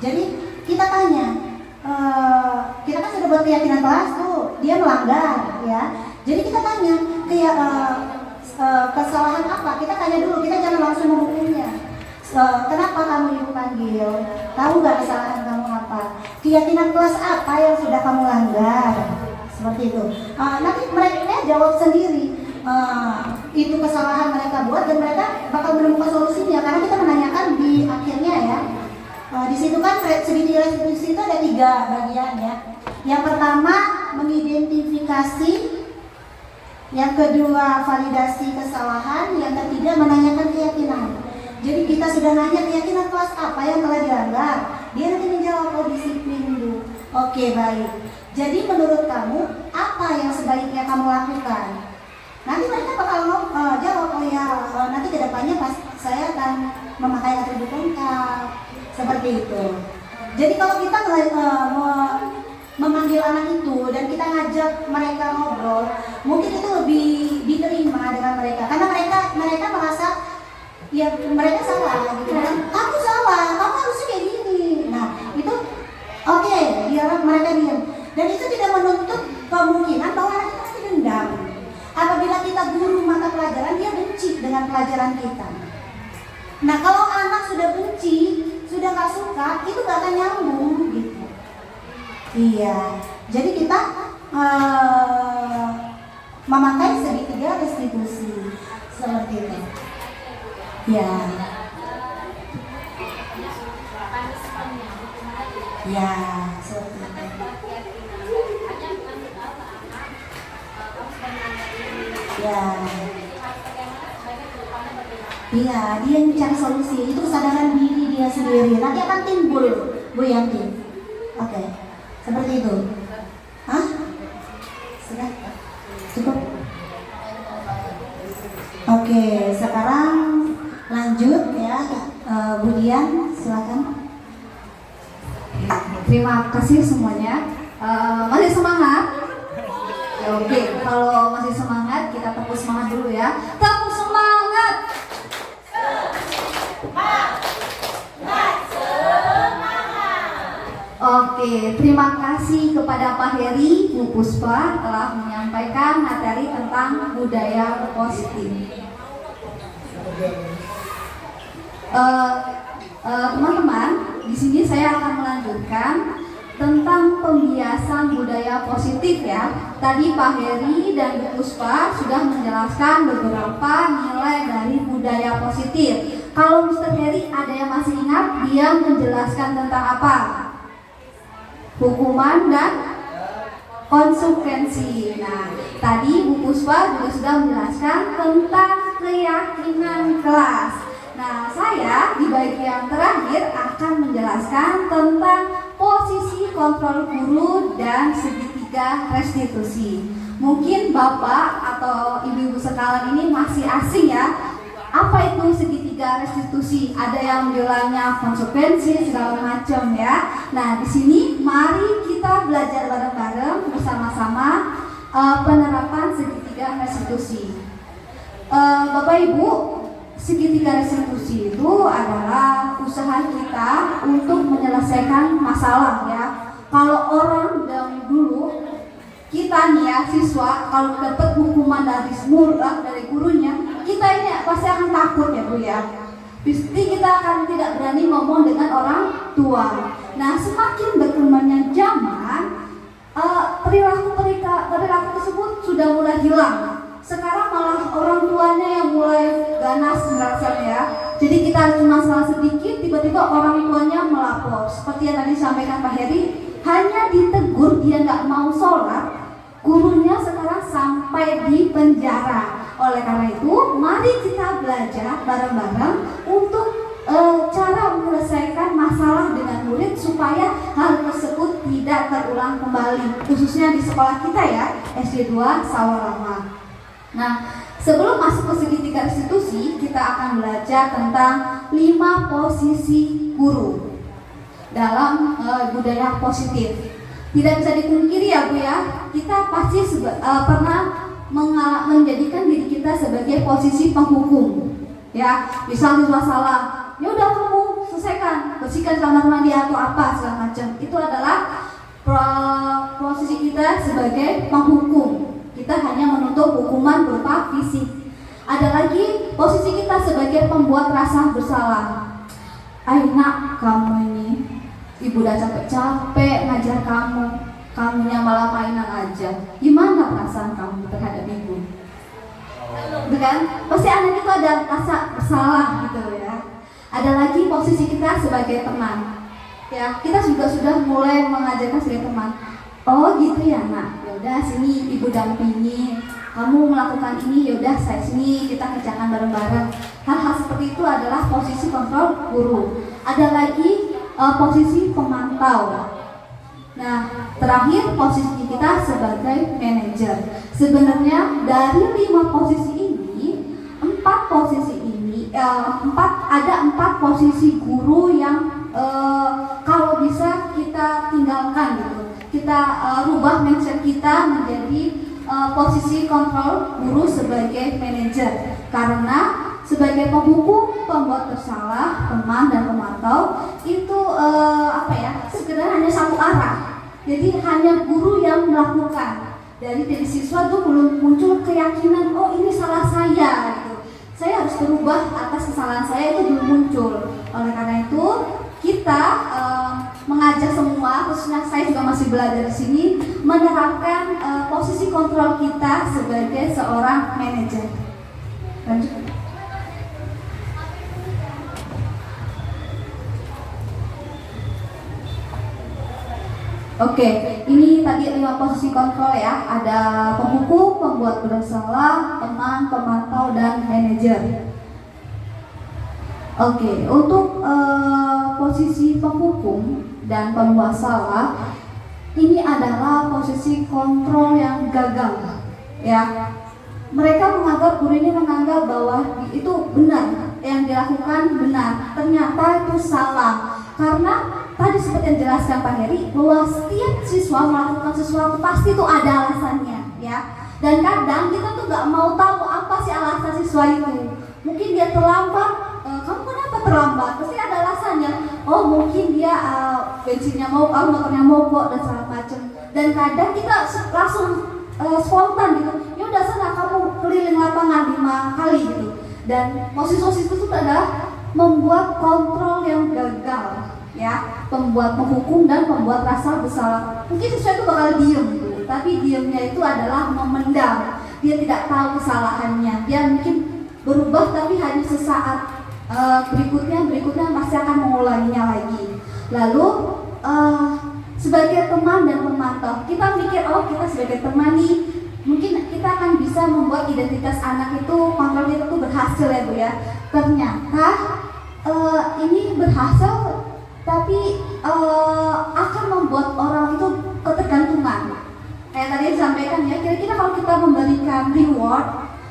Jadi kita tanya, kita kan sudah buat keyakinan kelas tuh, dia melanggar ya. Jadi kita tanya kesalahan apa? Kita tanya dulu, kita jangan langsung menghukumnya. Kenapa kamu Ibu panggil? Tahu nggak kesalahan kamu apa? Keyakinan kelas apa yang sudah kamu langgar? Seperti itu. Nanti mereka jawab sendiri. Itu kesalahan mereka buat dan mereka bakal menemukan solusinya karena kita menanyakan di akhirnya ya. Di situ kan segitiga restitusi itu ada 3 bagian ya. Yang pertama mengidentifikasi Yang kedua, validasi kesalahan. Yang ketiga, menanyakan keyakinan. Jadi kita sudah nanya keyakinan kelas apa yang telah dilanggar. Dia nanti menjawab, oh disiplin Bu. Oke, baik. Jadi menurut kamu, apa yang sebaiknya kamu lakukan? Nanti mereka bakal jawab, oh ya, nanti kedepannya pas saya akan memakai atribut lengkap. Seperti itu. Jadi kalau kita memanggil anak itu dan kita ngajak mereka ngobrol, mungkin itu lebih diterima dengan mereka. Karena mereka merasa ya mereka salah gitu kan. Aku salah, kamu harusnya kayak gini. Nah, itu oke, mereka diam. Dan itu tidak menuntut kemungkinan bahwa anak itu nanti dendam. Apabila kita guru mata pelajaran, dia benci dengan pelajaran kita. Nah, kalau anak sudah benci, sudah nggak suka, itu nggak akan nyambung gitu. Iya, jadi kita memakai segitiga restitusi seperti itu. Ya. Ya, seperti itu. Ya. Iya, dia yang cari solusi. Itu kesadaran diri dia sendiri. Nanti akan timbul, Bu Yanti. Oke, seperti itu. Hah? Sudah? Cukup? Oke, sekarang lanjut ya. Bu Dian, silakan. Terima kasih semuanya. Masih semangat? Ya, oke, kalau masih semangat kita tepuk semangat dulu ya. Tepuk semangat. Oke, terima kasih kepada Pak Heri, Bu Puspa telah menyampaikan materi tentang budaya positif. Teman-teman, di sini saya akan melanjutkan tentang pembiasan budaya positif ya. Tadi Pak Heri dan Bu Puspa sudah menjelaskan beberapa nilai dari budaya positif. Kalau Mr. Heri ada yang masih ingat, dia menjelaskan tentang apa? Hukuman dan konsekuensi. Nah, tadi Bu Puspa juga sudah menjelaskan tentang keyakinan kelas. Nah, saya di bagian terakhir akan menjelaskan tentang posisi kontrol guru dan segitiga restitusi. Mungkin Bapak atau Ibu-ibu sekalian ini masih asing ya. Apa itu segitiga restitusi? Ada yang bilangnya konsekuensi segala macam ya. Nah, di sini mari kita belajar bareng-bareng bersama-sama penerapan segitiga restitusi. Bapak Ibu, segitiga restitusi itu adalah usaha kita untuk menyelesaikan masalah ya. Kalau orang dulu kita nih ya siswa kalau dapat hukuman dari gurunya, kita ini pasti akan takut ya Bu ya. Pasti kita akan tidak berani ngomong dengan orang tua. Nah, semakin berkembangnya zaman, perilaku tersebut sudah mulai hilang. Sekarang malah orang tuanya yang mulai ganas merasa ya. Jadi kita cuma salah sedikit, tiba-tiba orang tuanya melapor. Seperti yang tadi disampaikan Pak Heri, hanya ditegur dia nggak mau sholat, gurunya sekarang sampai di penjara. Oleh karena itu, mari kita belajar bareng-bareng untuk cara menyelesaikan masalah dengan murid supaya hal tersebut tidak terulang kembali, khususnya di sekolah kita ya, SD 2 Sawalama. Nah, sebelum masuk ke segitiga restitusi, kita akan belajar tentang 5 posisi guru dalam budaya positif. Tidak bisa dipungkiri ya Bu ya, kita pasti pernah menjadikan diri kita sebagai posisi penghukum. Ya, misal siswa salah, ya udah kamu selesaikan, bersihkan kamar mandi atau apa segala macam. Itu adalah posisi kita sebagai penghukum. Kita hanya menuntut hukuman berupa fisik. Ada lagi posisi kita sebagai pembuat rasa bersalah. Nak, kamu ini ibu udah capek-capek ngajar kamunya malah mainan aja. Gimana perasaan kamu terhadap ibu? Bukan? Pasti anak itu ada rasa bersalah gitu ya. Ada lagi posisi kita sebagai teman. Ya, kita juga sudah mulai mengajarkan sebagai teman. Oh gitu ya nak, ya udah sini ibu dampingi. kamu melakukan ini, yaudah saya sini kita kerjakan bareng-bareng. Hal-hal seperti itu adalah posisi kontrol guru. Ada lagi posisi pemantau. Nah, terakhir posisi kita sebagai manajer. Sebenarnya dari 5 posisi ini, 4 posisi ini, ada 4 posisi guru yang kalau bisa kita tinggalkan gitu. Kita rubah mindset kita menjadi posisi kontrol guru sebagai manajer, karena sebagai penghukum, pembuat bersalah, teman dan pemantau itu sekedar hanya satu arah. Jadi hanya guru yang melakukan. Dari siswa tuh belum muncul keyakinan, oh ini salah saya gitu. Saya harus berubah atas kesalahan saya, itu belum muncul. Oleh karena itu kita mengajak semua, khususnya saya juga masih belajar di sini, menerapkan posisi kontrol kita sebagai seorang manajer. Lanjut. Oke, ini tadi 5 posisi kontrol ya. Ada penghukum, pembuat bersalah, teman, pemantau, dan manajer. Oke, untuk posisi penghukum dan pembuat salah, ini adalah posisi kontrol yang gagal, ya. Mereka menganggap, guru ini menganggap bahwa itu benar, yang dilakukan benar, ternyata itu salah. Karena tadi seperti yang dijelaskan Pak Heri, bahwa setiap siswa melakukan sesuatu pasti itu ada alasannya, ya. Dan kadang kita tuh nggak mau tahu apa sih alasan siswa itu. Mungkin dia terlambat. Kamu kenapa terlambat? Pasti ada alasannya. Oh, mungkin dia bensinnya mau, motornya mogok dan segala macam. Dan kadang kita langsung spontan gitu. Ya udah sana kamu keliling lapangan 5 kali gitu. Dan posisi itu adalah membuat kontrol yang gagal, ya, pembuat menghukum dan pembuat rasa bersalah. Mungkin siswa itu bakal diem gitu, tapi diemnya itu adalah memendam. Dia tidak tahu kesalahannya. Dia mungkin berubah tapi hanya sesaat. Berikutnya pasti akan mengulanginya lagi. Lalu sebagai teman dan pemantau, kita mikir, oh kita sebagai teman nih, mungkin kita akan bisa membuat identitas anak itu, kontrol itu berhasil ya Bu ya. Ternyata ini berhasil, tapi akan membuat orang itu ketergantungan. Kayak tadi disampaikan ya, kira-kira kalau kita memberikan reward,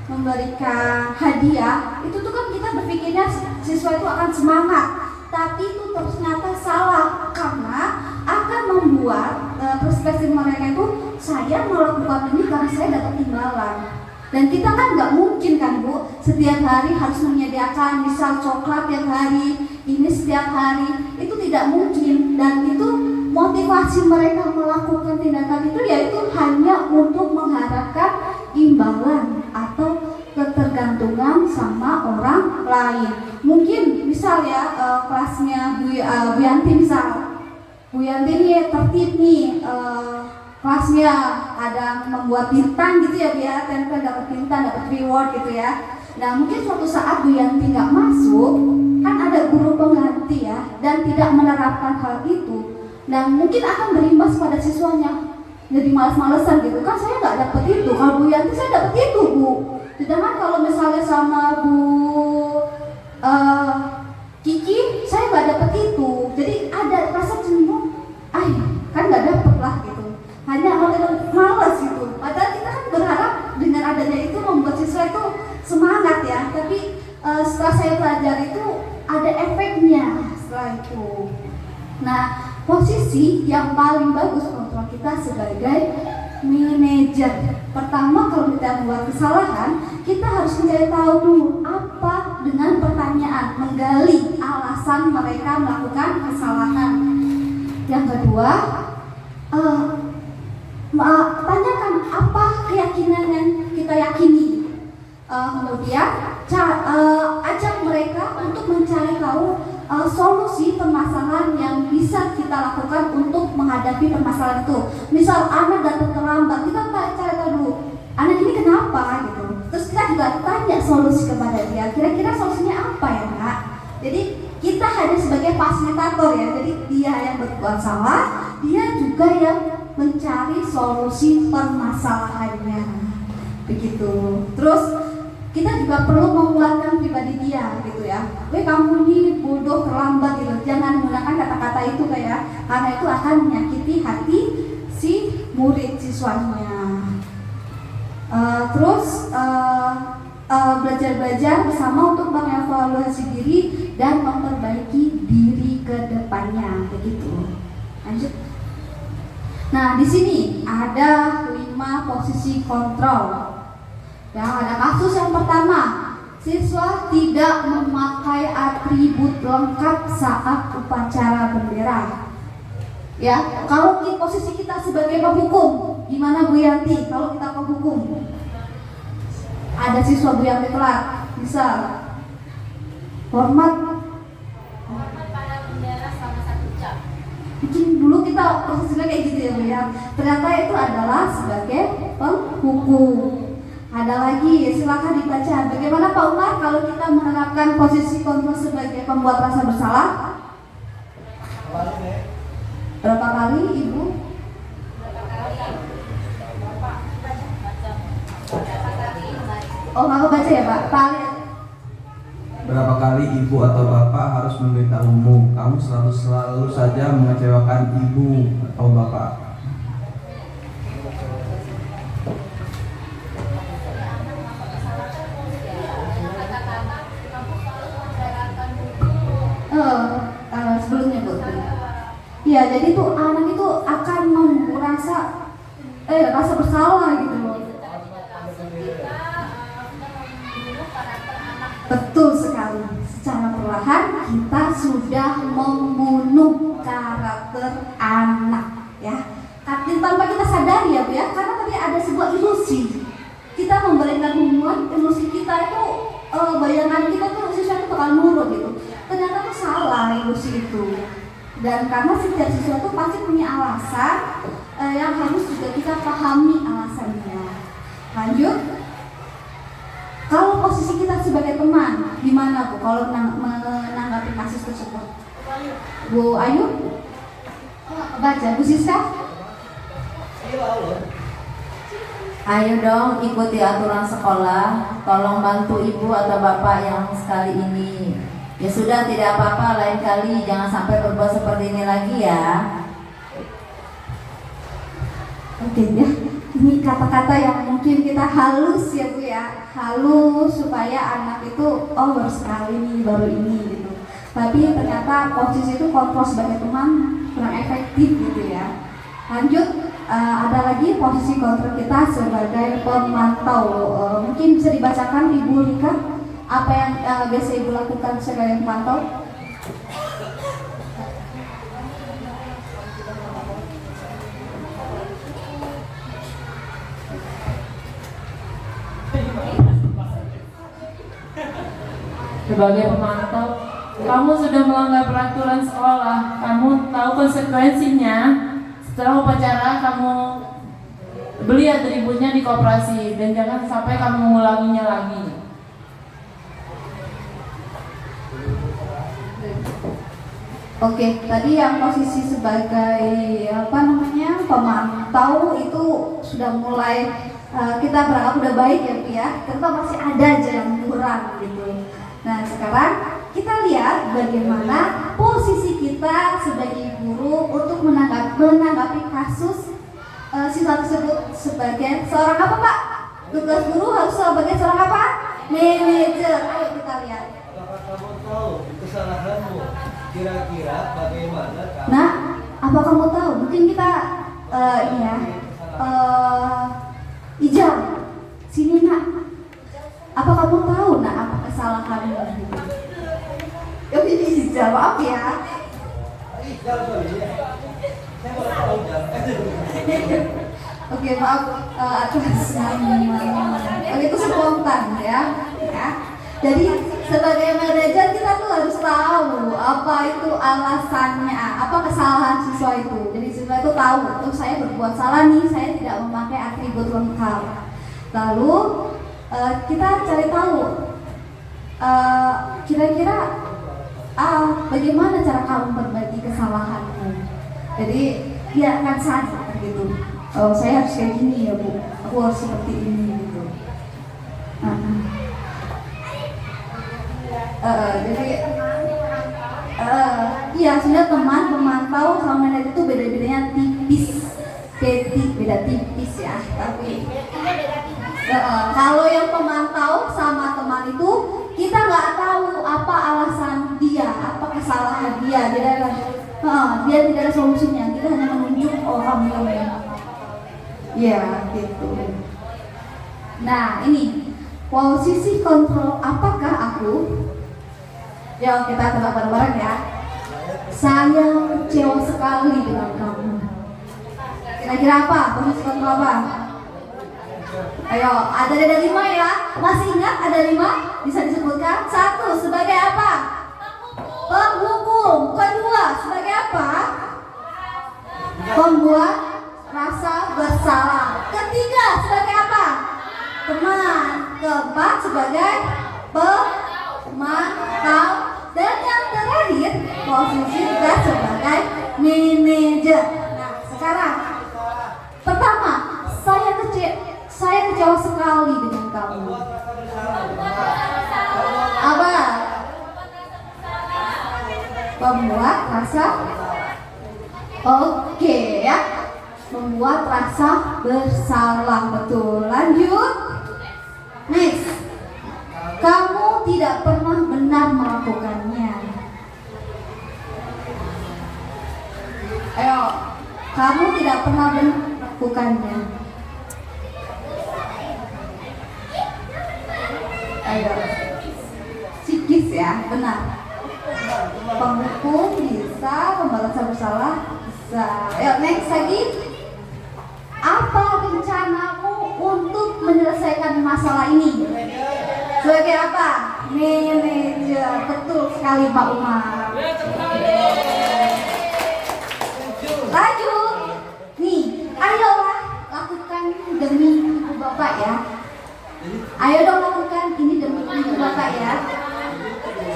memberikan hadiah, itu tuh kan kita berpikirnya siswa itu akan semangat, tapi itu ternyata salah, karena akan membuat perspektif mereka itu, saya melakukan ini karena saya dapat imbalan. Dan kita kan nggak mungkin kan Bu, setiap hari harus menyediakan misal coklat tiap hari, ini setiap hari, itu tidak mungkin. Dan itu motivasi mereka melakukan tindakan itu yaitu hanya untuk mengharapkan imbalan atau ketergantungan sama orang lain. Mungkin misal ya kelasnya Bu Yanti misal, Bu Yanti ini tertib nih, kelasnya ada membuat bintang gitu ya biar tempel dapat bintang, dapat reward gitu ya. Nah mungkin suatu saat Bu Yanti nggak masuk, kan ada guru pengganti ya, dan tidak menerapkan hal itu, dan mungkin akan berimbas pada siswanya. Jadi malas-malesan gitu, kan saya nggak dapet itu, kalau Bu Yanti saya dapet itu Bu. Sedangkan kalau misalnya sama Bu Kiki, saya nggak dapet itu. Jadi ada rasa cemburu, kan nggak dapet lah gitu. Hanya malas gitu. Padahal kita kan berharap dengan adanya itu membuat siswa itu semangat ya. Tapi setelah saya pelajari itu ada efeknya setelah itu. Nah, posisi yang paling bagus kontrol kita sebagai manajer. Pertama, kalau kita membuat kesalahan, kita harus mencari tahu dulu apa dengan pertanyaan, menggali alasan mereka melakukan kesalahan. Yang kedua, tanyakan apa keyakinan yang kita yakini. Kemudian ajak mereka untuk mencari tahu solusi permasalahan yang bisa kita lakukan untuk menghadapi permasalahan itu. Misal anak datang terlambat, kita cari tahu dulu anak ini kenapa gitu. Terus kita juga tanya solusi kepada dia, kira-kira solusinya apa ya Nak. Jadi kita hanya sebagai fasilitator ya, jadi dia yang berbuat salah, dia juga yang mencari solusi permasalahannya. begitu. Terus kita juga perlu menguatkan pribadi dia gitu ya. Kamu ini bodoh, terlambat gitu. Jangan menggunakan kata-kata itu karena itu akan menyakiti hati si murid siswanya. Belajar bersama untuk mengevaluasi diri dan memperbaiki diri ke depannya begitu. Lanjut. Nah, di sini ada 5 posisi kontrol. Ya, ada kasus yang pertama, siswa tidak memakai atribut lengkap saat upacara bendera. Ya, kalau di posisi kita sebagai penghukum, gimana Bu Yanti? Kalau kita penghukum, ada siswa Bu Yanti telat, misal hormat pada bendera selama 1 jam. mungkin dulu kita posisinya kayak gitu ya Bu ya. Ternyata itu adalah sebagai penghukum. Ada lagi, silakan dibaca. Bagaimana Pak Umar kalau kita menerapkan posisi kontrol sebagai pembuat rasa bersalah? Berapa kali Ibu? Oh, aku baca ya Pak. Berapa kali ibu atau bapak harus memberitahumu? Kamu selalu saja mengecewakan ibu atau bapak. Sebelumnya Bu. Iya, jadi tuh anak itu akan merasa rasa bersalah gitu loh. Betul sekali. Secara perlahan kita sudah membunuh karakter anak ya. Tanpa kita sadari ya Bu ya, karena tadi ada sebuah ilusi. Kita memberikan hubungan ilusi kita itu bayangan kita tuh siswa itu bakal nurut gitu. Ternyata tuh salah ilusi itu. Dan karena setiap siswa itu pasti punya alasan yang harus juga kita pahami alasannya. Lanjut. Kalau posisi kita sebagai teman, gimana Bu kalau menanggapi kasus tersebut? Bu Ayu? Baca, Bu Siska? Ayo dong ikuti aturan sekolah, tolong bantu ibu atau bapak yang sekali ini. Ya sudah, tidak apa-apa, lain kali jangan sampai berbuat seperti ini lagi ya. Oke ya, ini kata-kata yang mungkin kita halus ya Bu ya, halus supaya anak itu baru sekali nih, baru ini gitu. Tapi ternyata posisi itu kontrol sebagai teman kurang efektif gitu ya. Lanjut, ada lagi posisi kontrol kita sebagai pemantau. Mungkin bisa dibacakan Ibu Rika apa yang biasa Ibu lakukan sebagai pemantau? Sebagai pemantau, kamu sudah melanggar peraturan sekolah. Kamu tahu konsekuensinya. Setelah upacara, kamu beli atributnya di koperasi dan jangan sampai kamu mengulanginya lagi. Oke, tadi yang posisi sebagai pemantau itu sudah mulai kita berangkat udah baik ya Bu ya. Ternyata masih ada aja yang kurang gitu. Nah sekarang kita lihat bagaimana posisi kita sebagai guru untuk menanggapi kasus siswa tersebut sebagai seorang apa Pak? Tugas guru harus sebagai seorang apa? Manajer. Ayo kita lihat. Apakah kamu tahu kesalahanmu? Kira-kira bagaimana kamu? Nah, apa kamu tahu? Mungkin kita Ijal, sini nak. Apa kamu tahu nak apa kesalahanmu? Ya ini Ijal, maaf ya. Ijal sorry ya. Saya mau tahu Ijal. Oke, maaf atas itu spontan ya. Jadi sebagai manajer kita tuh harus tahu apa itu alasannya, apa kesalahan siswa itu. Jadi siswa itu tahu, saya berbuat salah nih, saya tidak memakai atribut lengkap. Lalu kita cari tahu kira-kira bagaimana cara kamu berbagi kesalahanmu. Jadi dia akan sadar gitu. Oh, saya harus kayak gini ya Bu, aku harus seperti ini gitu. Jadi iya, sebenarnya teman pemantau sama manajer itu beda-bedanya tipis, beda tipis ya. Tapi kalau yang pemantau sama teman itu kita nggak tahu apa alasan dia, apa kesalahan dia, dia tidak ada solusinya. Kita hanya menunjuk orang yang ya gitu. Nah ini posisi kontrol, apakah aku? Yuk kita tetap bareng-bareng ya. Saya kecewa sekali dengan kamu. Kira-kira apa? Posisi kontrol apa? Ayo, ada 5 ya. Masih ingat ada 5? Bisa disebutkan? 1, sebagai apa? Penghukum. Kedua, sebagai apa? Pembuat rasa bersalah. Ketiga, sebagai apa? Teman. Keempat, sebagai pemantau. Dan yang terakhir, posisi kita sebagai manajer. Nah, sekarang pertama, saya kecewa sekali dengan kamu. Apa? Membuat rasa. Oke ya. Membuat rasa bersalah, betul. Lanjut. Next. Kamu tidak pernah benar melakukannya. Ayo, kamu tidak pernah benar melakukannya. Ayo, psikis ya, benar. Penghukum bisa, pembalasan bersalah bisa. Ayo, next lagi. Apa rencanamu untuk menyelesaikan masalah ini? Sebagai apa? Manajer. Betul sekali Pak Umar. Lanjut. Nih, ayolah lakukan demi ibu bapak ya. Ayo dong lakukan ini demi ibu bapak ya.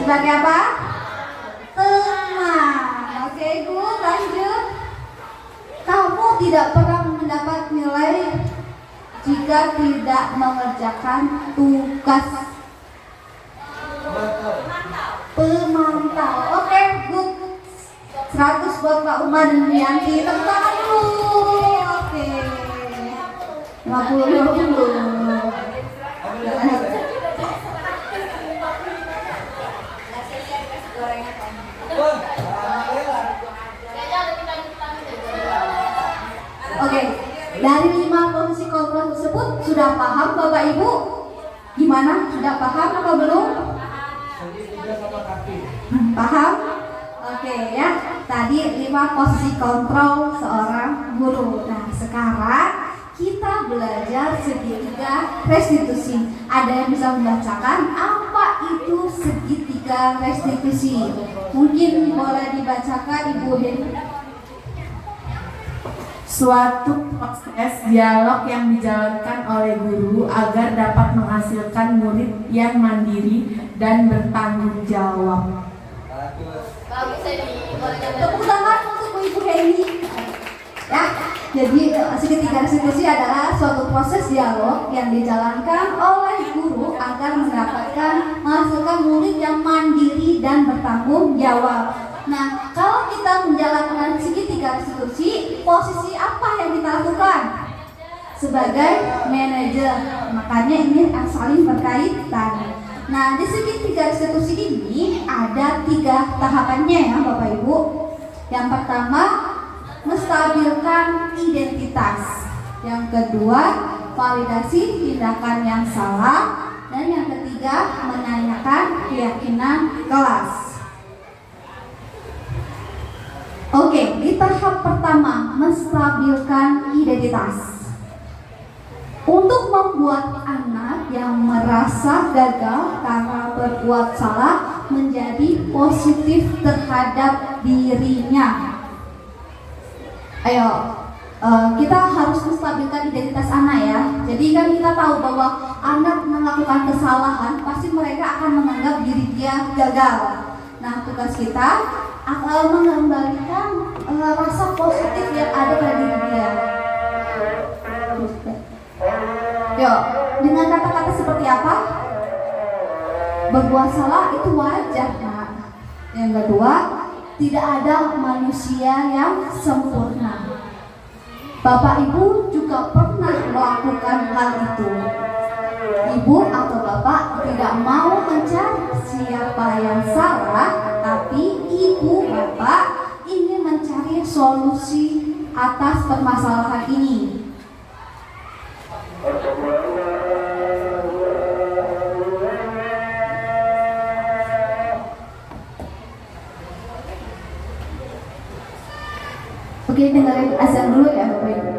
Sebagai apa? Teman. Oke, good. Lanjut. Kamu tidak pernah mendapat nilai jika tidak mengerjakan tugas pemantau. Oke, good. 100 buat Pak Umar dan Rianti. Tepuk tangan dulu. Oke. 50. Oke, dari 5 posisi kontrol tersebut sudah paham Bapak Ibu? Gimana? Sudah paham apa belum? Paham? Oke ya, tadi 5 posisi kontrol seorang guru. Nah sekarang kita belajar segitiga restitusi. Ada yang bisa membacakan apa itu segitiga restitusi? Mungkin boleh dibacakan Ibu Heni. Suatu proses dialog yang dijalankan oleh guru agar dapat menghasilkan murid yang mandiri dan bertanggung jawab. Tepuk tangan untuk Ibu Heni. Ya, jadi segitiga restitusi adalah suatu proses dialog yang dijalankan oleh guru agar menghasilkan murid yang mandiri dan bertanggung jawab. Nah, kalau kita menjalankan segitiga restitusi, posisi apa yang kita lakukan? Sebagai manajer. Makanya ini saling berkaitan. Nah, di segitiga restitusi ini ada 3 tahapannya ya Bapak Ibu. Yang pertama, menstabilkan identitas. Yang kedua, validasi tindakan yang salah. Dan yang ketiga, menanyakan keyakinan kelas. Oke, di tahap pertama, menstabilkan identitas. Untuk membuat anak yang merasa gagal karena berbuat salah menjadi positif terhadap dirinya. Ayo, kita harus menstabilkan identitas anak ya. Jadi kan kita tahu bahwa anak melakukan kesalahan, pasti mereka akan menganggap diri dia gagal. Nah, tugas kita mengembalikan rasa positif yang ada pada diri dia. Yuk, Dengan kata-kata seperti apa? Berbuat salah itu wajar, Nak. Yang kedua, tidak ada manusia yang sempurna. Bapak Ibu juga pernah melakukan hal itu. Ibu atau bapak tidak mau mencari siapa yang salah, tapi ibu bapak ingin mencari solusi atas permasalahan ini. Oke, dengerin azan dulu ya Bapak Ibu.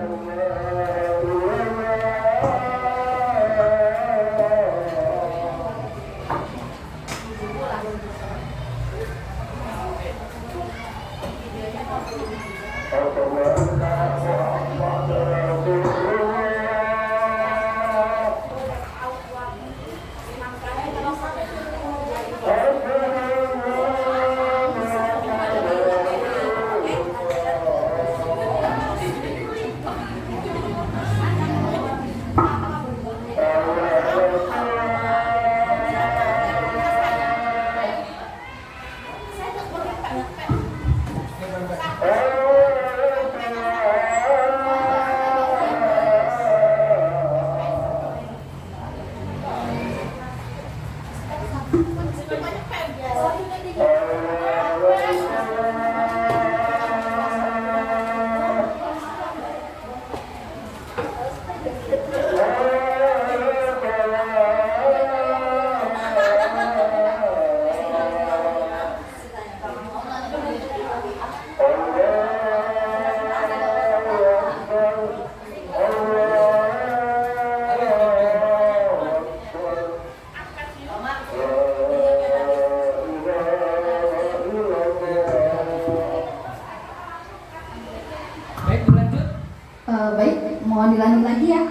Baik, mohon dilanjut lagi ya,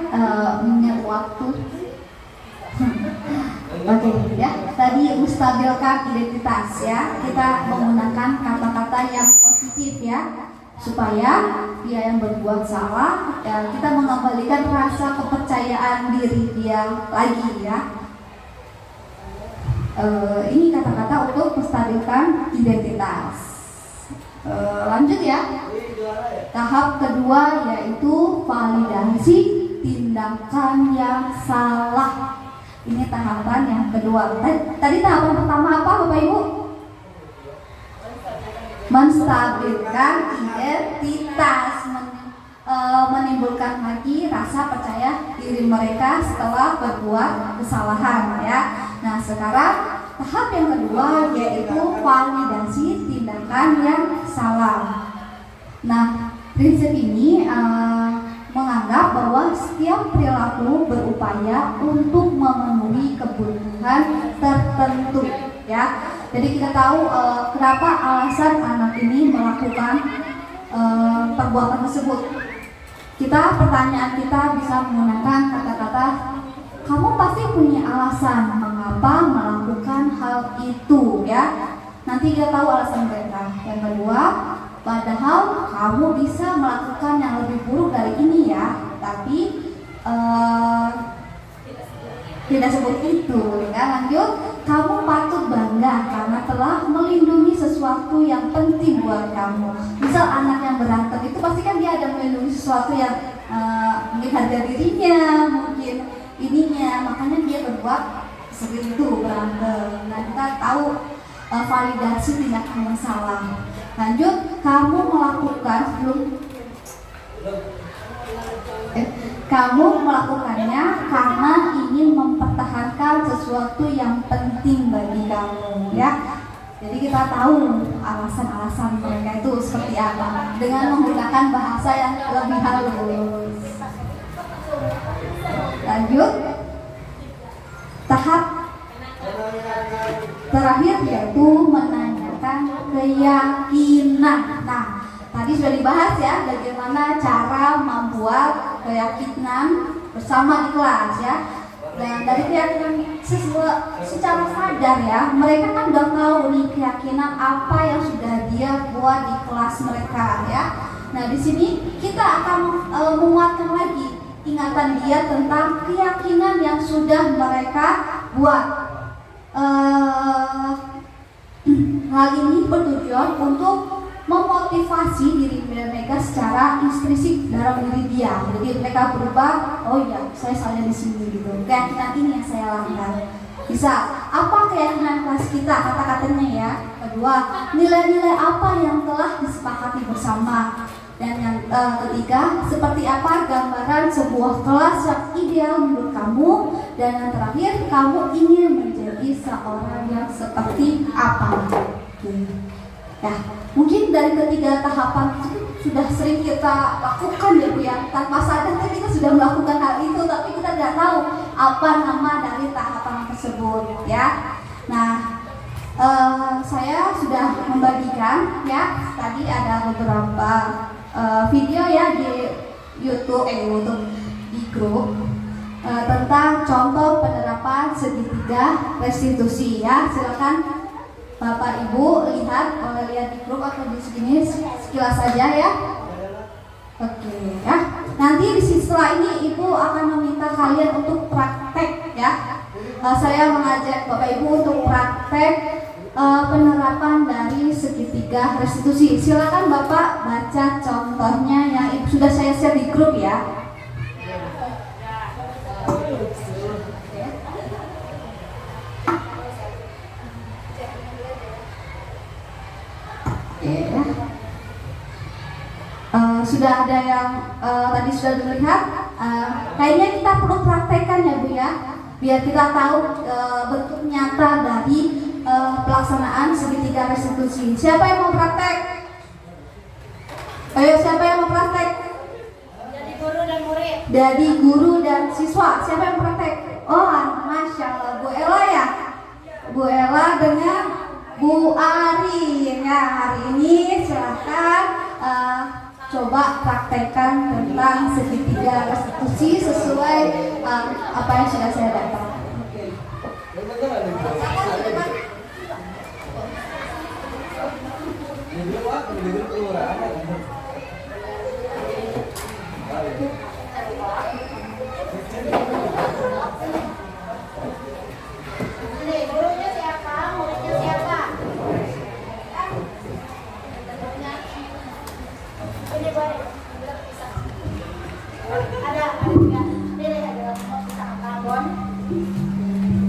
mengingat waktu. Oke, ya. Tadi menstabilkan identitas ya. Kita menggunakan kata-kata yang positif ya, supaya dia yang berbuat salah, ya, kita mengembalikan rasa kepercayaan diri dia lagi ya. Ini kata-kata untuk menstabilkan identitas. Lanjut ya. Tahap kedua yaitu validasi tindakan yang salah. Ini tahapan yang kedua. Tadi tahapan pertama apa Bapak Ibu? Menstabilkan identitas, menimbulkan lagi rasa percaya diri mereka setelah berbuat kesalahan ya. Nah sekarang tahap yang kedua yaitu validasi tindakan yang salah. Nah, prinsip ini menganggap bahwa setiap perilaku berupaya untuk memenuhi kebutuhan tertentu, ya. Jadi kita tahu kenapa alasan anak ini melakukan perbuatan tersebut. Pertanyaan kita bisa menggunakan kata-kata, kamu pasti punya alasan mengapa melakukan hal itu, ya. Nanti kita tahu alasan mereka. Yang kedua, padahal kamu bisa melakukan yang lebih buruk dari ini ya, tapi tidak seperti itu ya. Lanjut, kamu patut bangga karena telah melindungi sesuatu yang penting buat kamu. Misal anak yang berantem itu pasti kan dia ada melindungi sesuatu yang mungkin harga dirinya, mungkin ininya, makanya dia berbuat seperti itu, berantem. Nah kita tahu validasi tindakan yang salah. Lanjut, kamu melakukan kamu melakukannya karena ingin mempertahankan sesuatu yang penting bagi kamu, ya. Jadi kita tahu alasan-alasan mereka itu seperti apa dengan menggunakan bahasa yang lebih halus. Lanjut, tahap terakhir yaitu menanyakan keyakinan. Nah, tadi sudah dibahas ya bagaimana cara membuat keyakinan bersama di kelas ya. Dan dari keyakinan secara sadar ya, mereka kan udah tahu nih keyakinan apa yang sudah dia buat di kelas mereka ya. Nah di sini kita akan menguatkan lagi ingatan dia tentang keyakinan yang sudah mereka buat. Hal ini bertujuan untuk memotivasi diri mereka secara intrinsik dalam diri dia. Jadi mereka berubah, oh iya, saya soalnya di sini gitu. Keyakinan ini yang saya lakukan. Bisa, apa keyakinan kelas kita, kata-katanya ya. Kedua, nilai-nilai apa yang telah disepakati bersama. Dan yang ketiga, seperti apa gambaran sebuah kelas yang ideal menurut kamu. Dan yang terakhir, kamu ingin menjadi seorang yang seperti apa. Ya, mungkin dari ketiga tahapan itu sudah sering kita lakukan ya Bu ya. Tanpa sadar kita sudah melakukan hal itu, tapi kita tidak tahu apa nama dari tahapan tersebut ya. Nah, saya sudah membagikan ya, tadi ada beberapa video ya di YouTube di grup tentang contoh penerapan segitiga restitusi ya. Silakan Bapak Ibu lihat, boleh lihat di grup atau di sini sekilas saja ya. Oke ya. Nanti setelah ini Ibu akan meminta kalian untuk praktek ya. Saya mengajak Bapak Ibu untuk praktek penerapan dari segitiga restitusi. Silakan Bapak baca contohnya yang sudah saya share di grup ya. Sudah ada yang tadi sudah dilihat, kayaknya kita perlu praktekkan ya Bu ya, biar kita tahu bentuk nyata dari pelaksanaan segitiga restitusi. Siapa yang mau praktek? Ayo, siapa yang mau praktek? Jadi guru dan murid. Dari guru dan siswa. Siapa yang praktek? Oh, Masya Allah, Bu Ella ya. Bu Ella dengan Bu Ari ya. Hari ini silahkan coba praktekkan tentang segitiga restitusi sesuai apa yang sudah saya dapat. Gurunya siapa? Muridnya siapa? Ini boleh. Ada tiga. Ini ada karbon,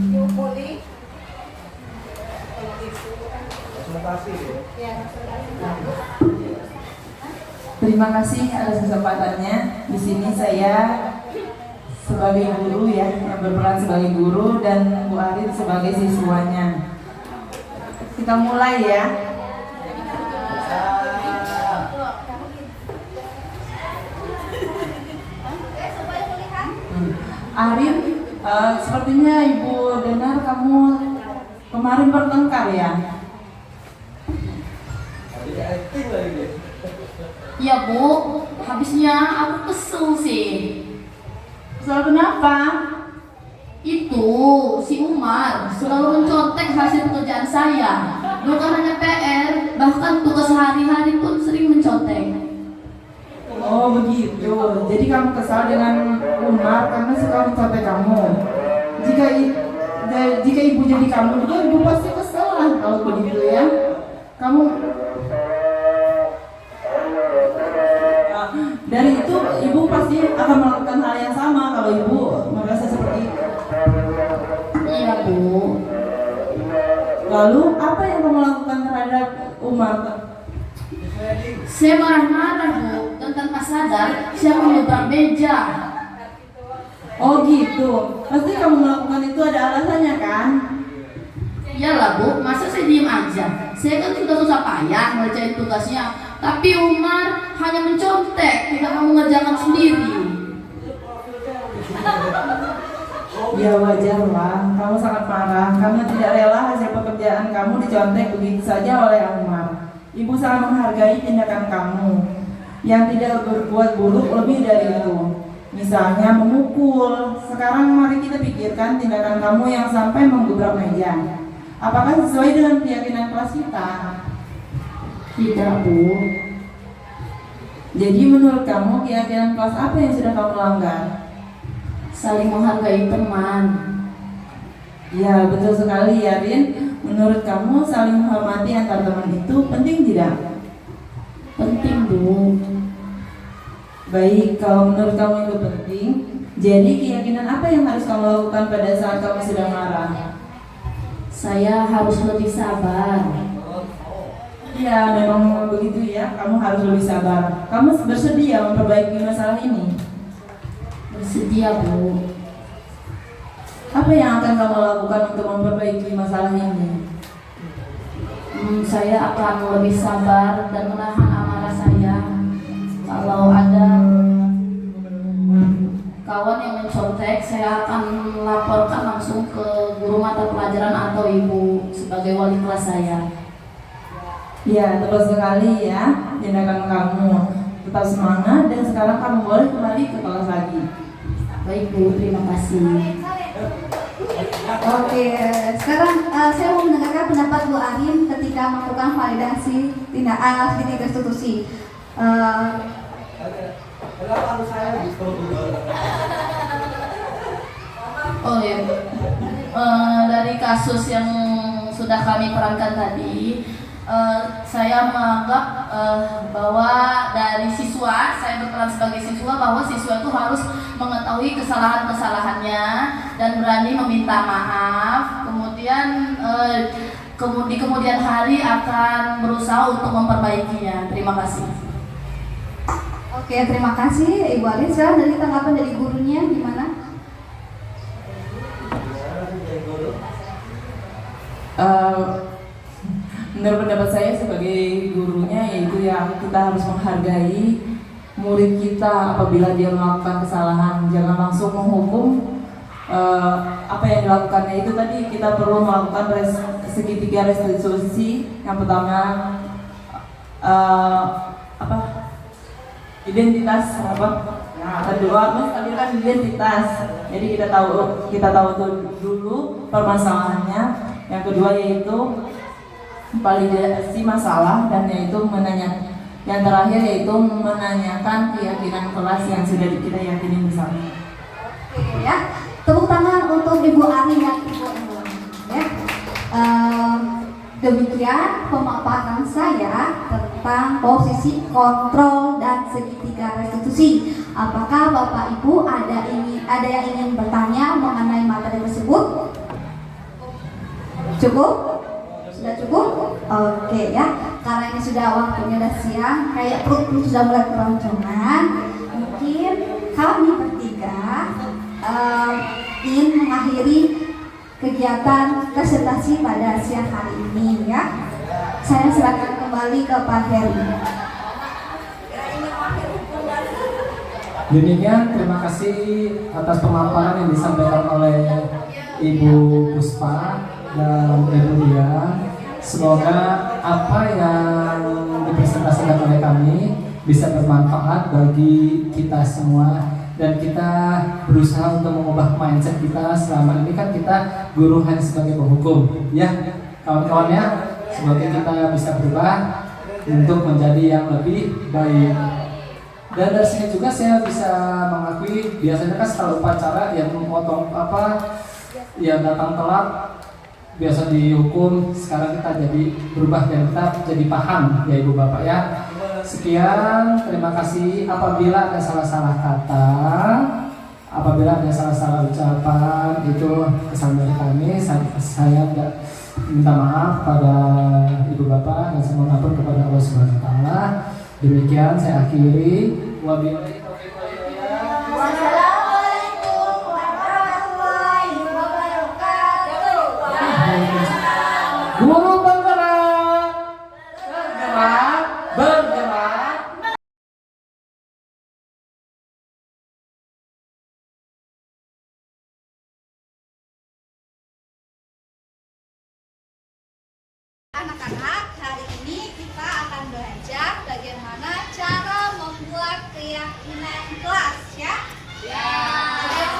diukuli. Terima kasih atas kesempatannya. Di sini saya sebagai guru ya, yang berperan sebagai guru, dan Bu Arin sebagai siswanya. Kita mulai ya. Arin, sepertinya Ibu dengar kamu kemarin bertengkar ya? Iya Bu, habisnya aku kesel sih. Kesel kenapa? Itu si Umar selalu mencontek hasil pekerjaan saya. Bukan hanya PR, bahkan tugas sehari-hari pun sering mencontek. Oh begitu, jadi kamu kesal dengan Umar karena suka mencontek kamu. Jika ibu jadi kamu juga, ibu pasti kesel lah kalau begitu ya. Kamu dari itu ibu pasti akan melakukan hal yang sama kalau ibu merasa seperti itu. Iya Bu. Lalu apa yang kamu lakukan terhadap Umar? Saya marah-marah Bu, dan tanpa sadar saya mengebrak meja. Oh gitu, pasti kamu melakukan itu ada alasannya kan? Iyalah Bu, masa saya diem aja? Saya kan sudah susah payah ngerjain tugasnya, tapi Umar hanya mencontek, tidak mau mengerjakan sendiri. Ya wajar lah, kamu sangat marah karena tidak rela hasil pekerjaan kamu dicontek begitu saja oleh Umar. Ibu sangat menghargai tindakan kamu yang tidak berbuat buruk lebih dari itu. Misalnya memukul. Sekarang mari kita pikirkan tindakan kamu yang sampai menggebrak meja. Apakah sesuai dengan keyakinan kelas kita? Tidak Bu. Jadi menurut kamu keyakinan kelas apa yang sudah kamu langgar? saling menghargai teman. Ya, betul sekali ya, Rin. Menurut kamu saling menghormati antar teman itu penting tidak? Penting, Bu. Baik, kalau menurut kamu itu penting, jadi keyakinan apa yang harus kamu lakukan pada saat kamu sedang marah? Saya harus lebih sabar. Ya, memang begitu ya, kamu harus lebih sabar. Kamu bersedia memperbaiki masalah ini? Bersedia, Bu. Apa yang akan kamu lakukan untuk memperbaiki masalah ini? Saya akan lebih sabar dan menahan amarah saya. Kalau ada kawan yang mencontek, saya akan laporkan langsung ke guru mata pelajaran atau ibu sebagai wali kelas saya. Ya, tepat sekali ya tindakan kamu. Tetap semangat dan sekarang kamu boleh kembali ke kelas lagi. Baik, Bu, terima kasih. Oke, sekarang saya mau mendengarkan pendapat Bu Arin ketika melakukan validasi segitiga restitusi. Oh ya, dari kasus yang sudah kami perankan tadi, saya menganggap bahwa dari siswa, saya berperan sebagai siswa, bahwa siswa itu harus mengetahui kesalahan-kesalahannya dan berani meminta maaf. Kemudian di kemudian hari akan berusaha untuk memperbaikinya. Terima kasih. Oke, terima kasih Ibu Arin. Sekarang dari tanggapan dari gurunya gimana? Menurut pendapat saya sebagai gurunya, yaitu yang kita harus menghargai murid kita apabila dia melakukan kesalahan. Jangan langsung menghukum apa yang dilakukannya. Itu tadi kita perlu melakukan segitiga restitusi. Yang pertama identitas kedua menstabilkan identitas. Jadi kita tahu dulu permasalahannya. Yang kedua yaitu validasi masalah, dan yaitu yang terakhir yaitu menanyakan keyakinan kelas yang sudah kita yakini bersama. Oke ya, tepuk tangan untuk Ibu Arin dan Ibu Ellen. Ya. Demikian pemaparan saya tentang posisi kontrol dan segitiga restitusi. Apakah Bapak Ibu ada yang ingin bertanya mengenai materi tersebut? Cukup? Sudah cukup? Oke ya. Karena ini sudah waktunya udah siang, kayak perut sudah mulai keroncongan. Mungkin kami bertiga ingin mengakhiri kegiatan presentasi pada siang hari ini ya. Saya silakan kembali ke Pak Heri. Demikian, terima kasih atas pemaparan yang disampaikan oleh Ibu Puspa dan Ibu Dian. Semoga apa yang dipresentasikan oleh kami bisa bermanfaat bagi kita semua, dan kita berusaha untuk mengubah mindset kita. Selama ini kan kita guru hanya sebagai penghukum ya kawan-kawan ya. Semoga kita bisa berubah untuk menjadi yang lebih baik. Dan dari sini juga saya bisa mengakui, biasanya kan setelah upacara yang memotong yang datang telat biasa dihukum. Sekarang kita jadi berubah dan kita jadi paham ya Ibu Bapak ya. Sekian, terima kasih. Apabila ada salah-salah kata, apabila ada salah-salah ucapan, itu kesalahan dari kami. Saya minta maaf pada Ibu Bapak dan saya mengatur kepada Allah Subhanahu wa taala. Demikian saya akhiri. Wabillahi taufiq wal hidayah. Wassalamualaikum warahmatullahi wabarakatuh. Guru bergerak, bergerak. Anak-anak, hari ini kita akan belajar bagaimana cara membuat keyakinan kelas ya. Ya.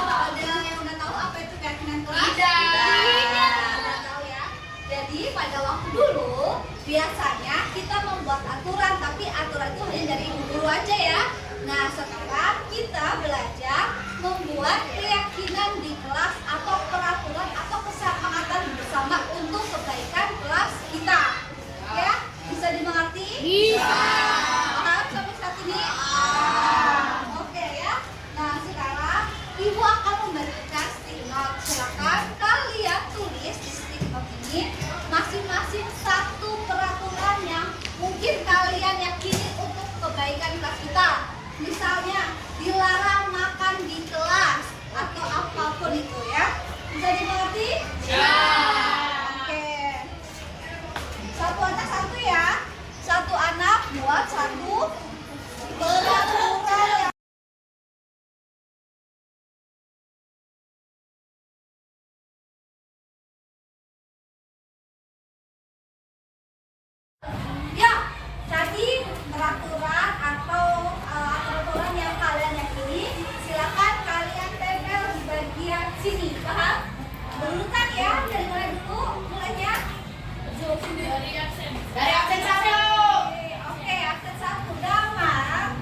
Ada yang udah tahu apa itu keyakinan kelas? Tidak. Udah tahu ya. Jadi pada waktu dulu biasanya kita membuat aturan, tapi aturan itu hanya dari guru aja ya. Nah sekarang kita belajar membuat keyakinan ini masing-masing satu peraturan yang mungkin kalian yakini untuk kebaikan kelas kita. Misalnya dilarang makan di kelas atau apapun itu ya. Bisa dimengerti? Ya. Oke. Satu anak satu ya. Satu anak buat satu peraturan yang ya, tadi peraturan atau aturan yang kalian yakini, silakan kalian tempel di bagian sini, paham? Berurutan ya, dari mana dulu mulainya? Dari absen satu. Oke, absen satu, Damar.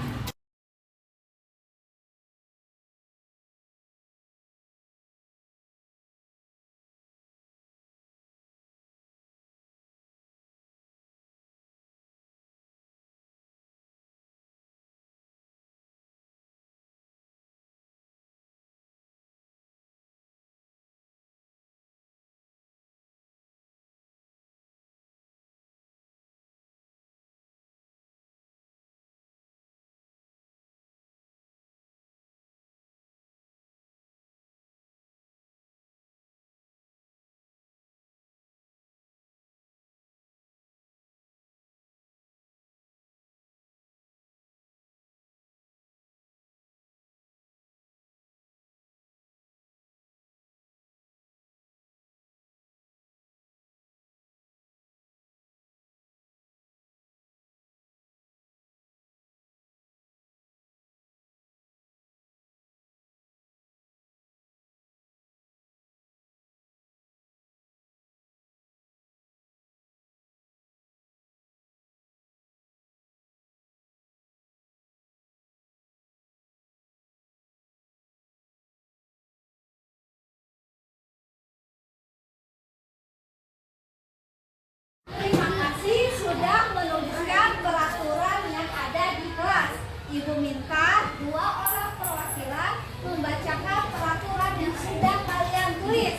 Terima kasih sudah menuliskan peraturan yang ada di kelas. Ibu minta 2 orang perwakilan membacakan peraturan yang sudah kalian tulis.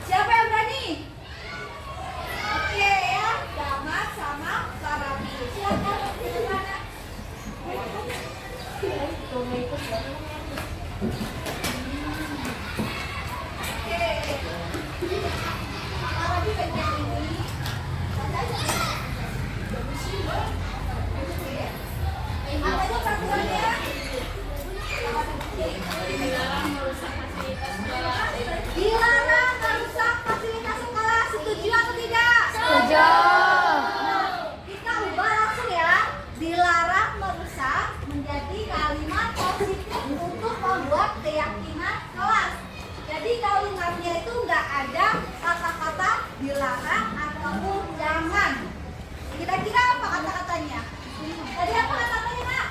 Siapa yang berani? Oke ya, Damar sama Farabi. Silakan di mana? Farabi bagian ini. Apa itu peraturannya? Dilarang merusak fasilitas sekolah. Setuju atau tidak? Setuju. Nah, kita ubah langsung ya. Dilarang merusak menjadi kalimat positif untuk membuat keyakinan kelas. Jadi kalimatnya itu nggak ada kata-kata dilarang ataupun jangan. Kira-kira apa kata-katanya? Tadi apa kata-katanya, Nak?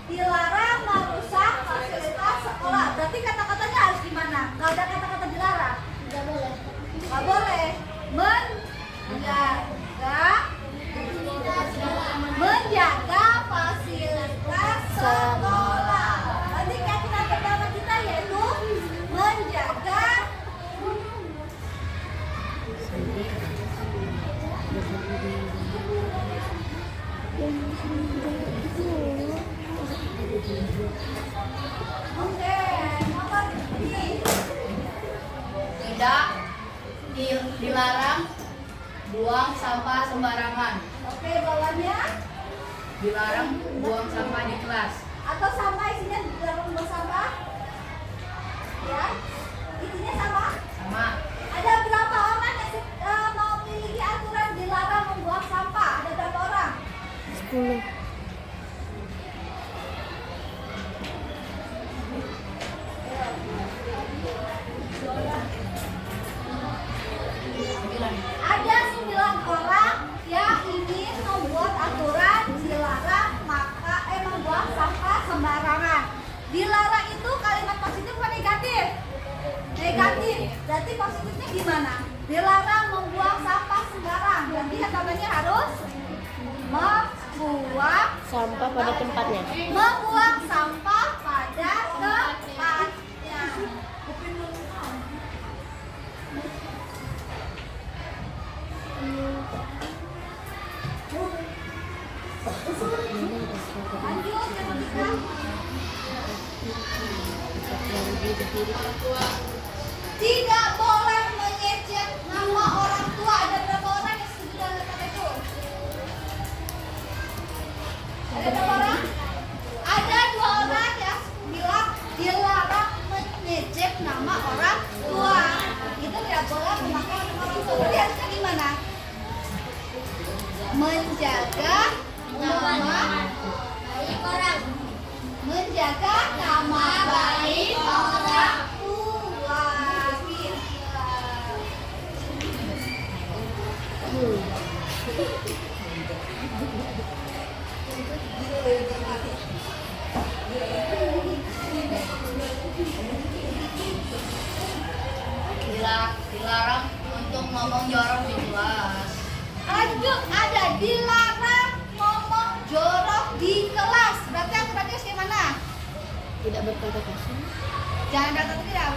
Dilarang merusak fasilitas sekolah. Berarti kata-katanya harus gimana? Nggak ada kata-kata dilarang. Nggak boleh. Nggak boleh. Menjaga fasilitas sekolah. Nanti keyakinan pertama kita yaitu menjaga tidak dilarang buang sampah sembarangan. Oke, bawahnya Dilarang buang sampah di kelas. atau sampah isinya dilarang buang sampah. Ya, isinya sama. Sama. Ada berapa orang yang memiliki aturan dilarang membuang sampah? Ada berapa orang? 10. Ada 9 orang yang ingin membuat aturan dilarang membuang sampah sembarangan. Dilarang itu kalimat positif atau negatif? Negatif. Berarti positifnya gimana? Dilarang membuang sampah sembarang. Berarti katanya harus membuang Sampah pada tempatnya. Membuang sampah pada tempatnya. Tidak boleh mengejek nama orang tua. Ada berapa orang yang setuju dengan kata itu? Ada berapa orang? Ada 2 orang yang bilang dilarang mengejek nama orang tua. Itu tidak boleh memakai nama orang tua. Berarti harusnya gimana? Menjaga nama baik orang. Menjaga nama baik orang tua. Dilarang untuk ngomong jorok di kelas. Lanjut, ada dilarang ngomong jorok di kelas. Berarti aturannya gimana? Tidak berkata kasar. Jangan kata tidak.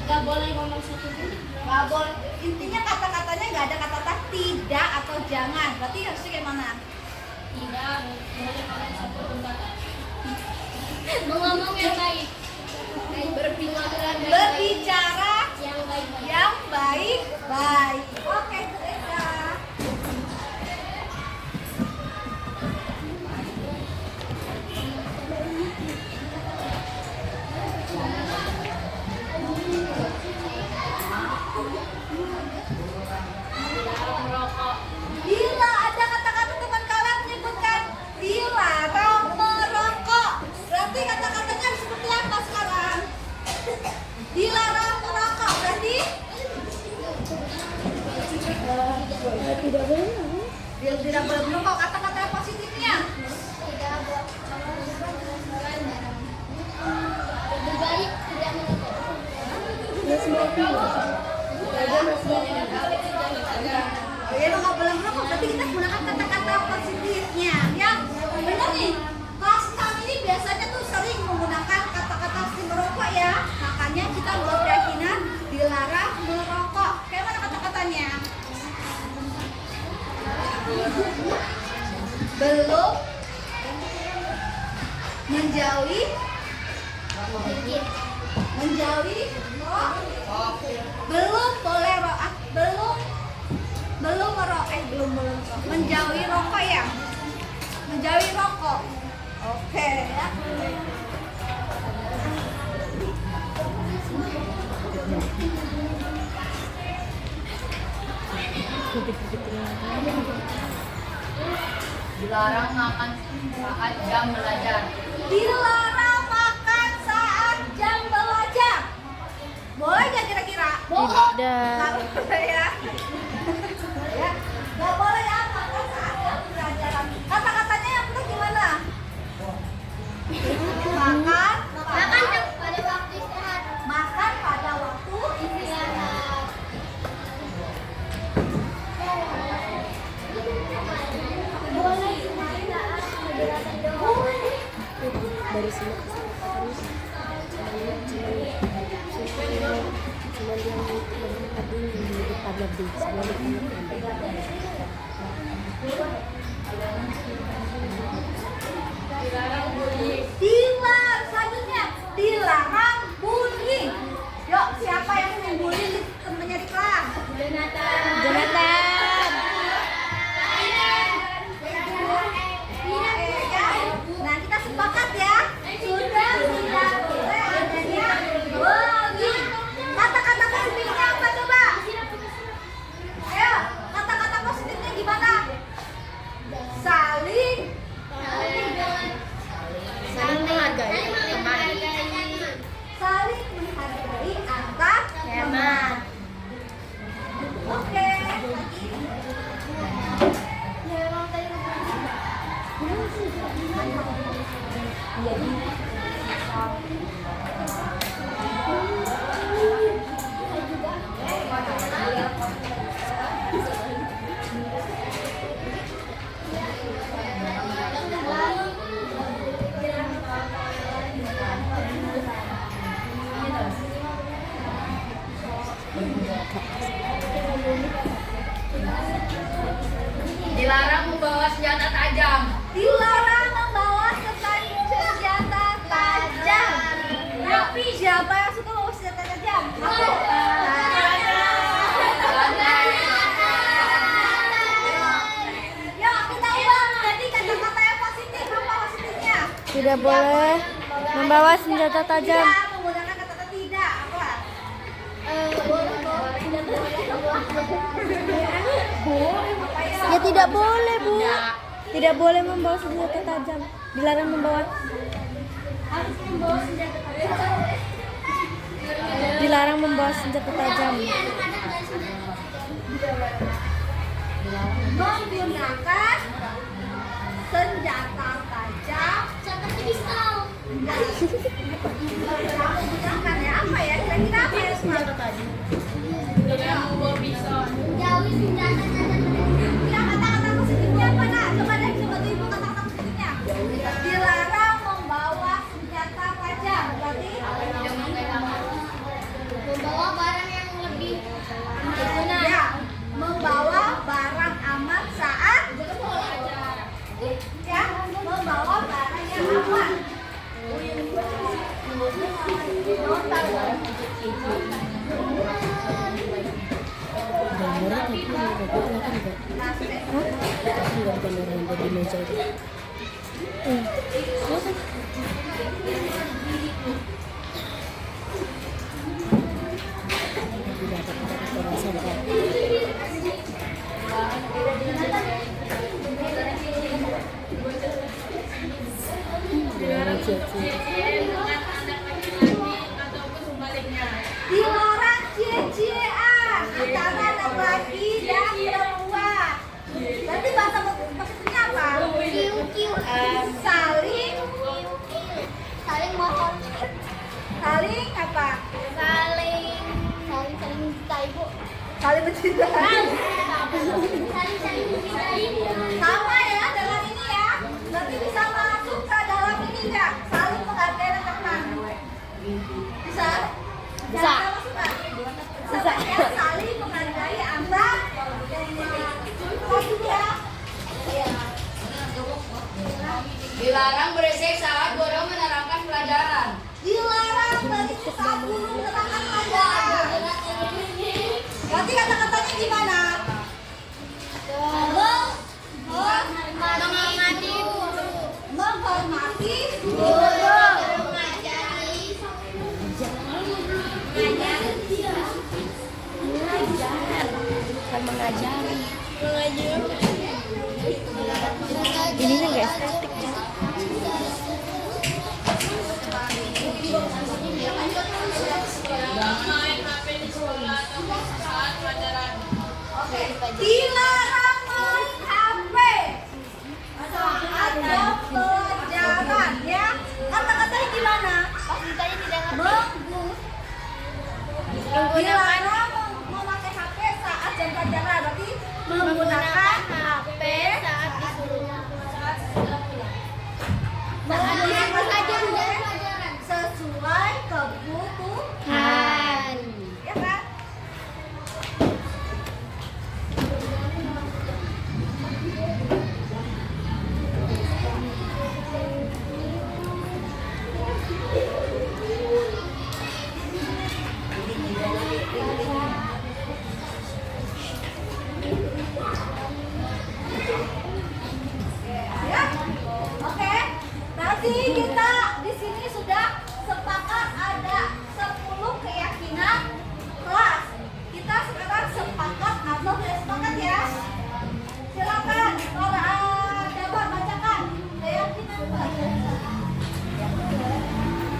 Gak boleh ngomong satu pun. Gak boleh. Intinya kata-katanya nggak ada kata-kata tidak atau jangan. Berarti harusnya gimana? Tidak boleh ngomong satu pun kata. Ngomong yang baik. Berbicara yang baik-baik. Oke, Teresa. Bila ada kata-kata teman kalian menyebutkan dilarang merokok, berarti kata-katanya seperti apa sekarang? Dilarang merokok, berarti Tidak boleh. tidak boleh merokok. Kata-kata positifnya Lebih baik tidak merokok. ya nggak boleh merokok, berarti kita gunakan kata-kata positifnya ya. Benar nih, kelas kami ini biasanya tuh sering menggunakan kata-kata si merokok ya. Makanya kita buat keyakinan dilarang merokok. Kayak mana kata-katanya? Belum menjauhi belum boleh rokok, belum menjauhi rokok ya, menjauhi rokok. Oke ya. Dilarang makan saat jam belajar. Dilarang makan saat jam belajar. Boleh nggak kira-kira? Tidak. Nggak boleh ya. Ya, nggak boleh ya makan saat jam pelajaran. Kata-katanya yang benar gimana? Makan pada waktu istirahat. makan pada waktu istirahat. Dari sini harus cuma yang tadi di depan lebih Selanjutnya dilarang bullying. Yuk, siapa yang membuli temennya di kelas? Jonathan. Nah, kita sepakat ya. Sudah boleh adanya bullying. Kata-kata positifnya apa coba? Ayo, kata-kata positifnya gimana? Saling menghargai teman. saling menghargai antar teman. Oke. Dilarang membawa senjata tajam. Dilarang membawa senjata tajam. Tapi Tidak boleh membawa senjata tajam. Tidak menggunakan kata-kata tidak. Apa? Ya tidak boleh, Bu. Tidak boleh membawa senjata tajam. Dilarang membawa. Harus membawa senjata tajam. Dilarang membawa senjata tajam. Menggunakan senjata tajam Seperti pisau. menggunakan ya apa ya kira-kira apa ya senjata tajam Jauhi senjata tajam. ya kata-kata positifnya apa nak coba deh coba tuh ibu kata-kata positifnya dilarang membawa senjata tajam berarti Membawa barang yang lebih ya membawa barang aman saat ya membawa barang yang aman dilarang cie-ciean antara laki-laki dan perempuan. Berarti bahasa positifnya apa? Saling saling mohon. saling apa? Saling mencintai, Bu. Saling mencintai. Saling mencintai. Sama ya dengan ini ya. Berarti bisa masuk ke dalam ini enggak? Saling menghargai dan teman. Bisa? Bisa. Masuk nggak? Bisa. Ya, saling menghargai antar lagi ya. Dilarang berisik saat guru menerangkan pelajaran. Dilarang berisik saat guru menerangkan pelajaran. Berarti kata-katanya gimana? Menghormati guru. Menghormati Guru. Mengajari. Ininya nggak estetik. dilarang main HP saat jam pelajaran ya. Kata-katanya gimana? Dilarang memakai HP saat jam pelajaran. Berarti menggunakan HP saat disuruh. sesuai kebutuhan. Ya kan? Ya, oke. Nanti kita di sini sudah sepakat ada 10 keyakinan kelas. Kita sekarang sepakat atau tidak sepakat ya? Silakan para Jabar bacakan keyakinan kelas.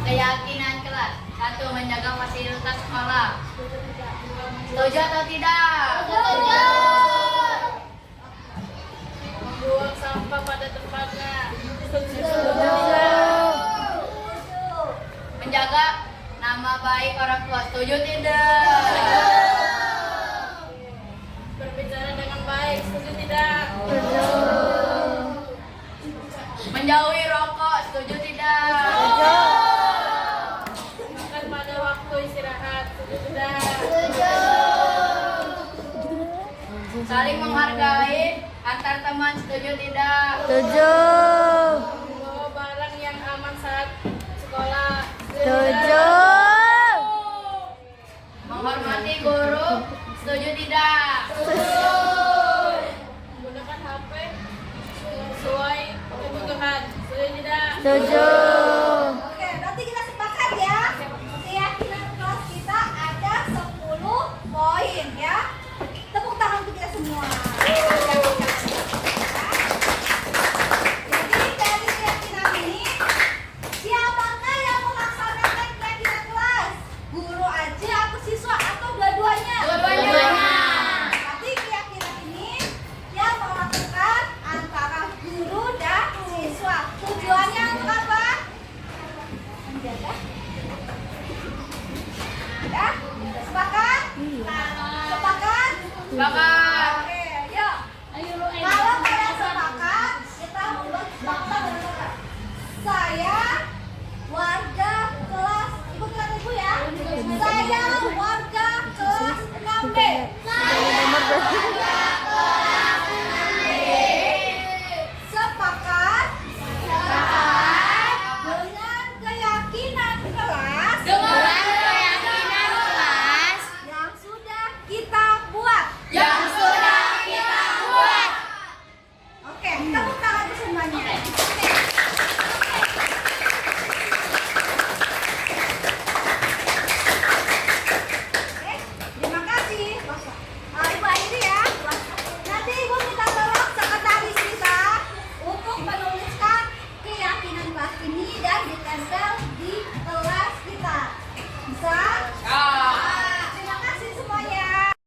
Keyakinan kelas. 1. Menjaga fasilitas sekolah. Setuju atau tidak? Setuju. Membuang sampah pada tempatnya. Setuju. Menjaga nama baik orang tua. Setuju tidak? Berbicara dengan baik. Setuju tidak? Setuju. Menjauhi rokok. Setuju tidak? Setuju. Makan pada waktu istirahat. Setuju tidak? Setuju. Saling menghargai antar teman. Setuju tidak? Setuju. Membawa barang yang aman saat sekolah. Setuju. Menghormati guru. Setuju tidak? Setuju. Menggunakan HP sesuai kebutuhan. Setuju tidak? Setuju.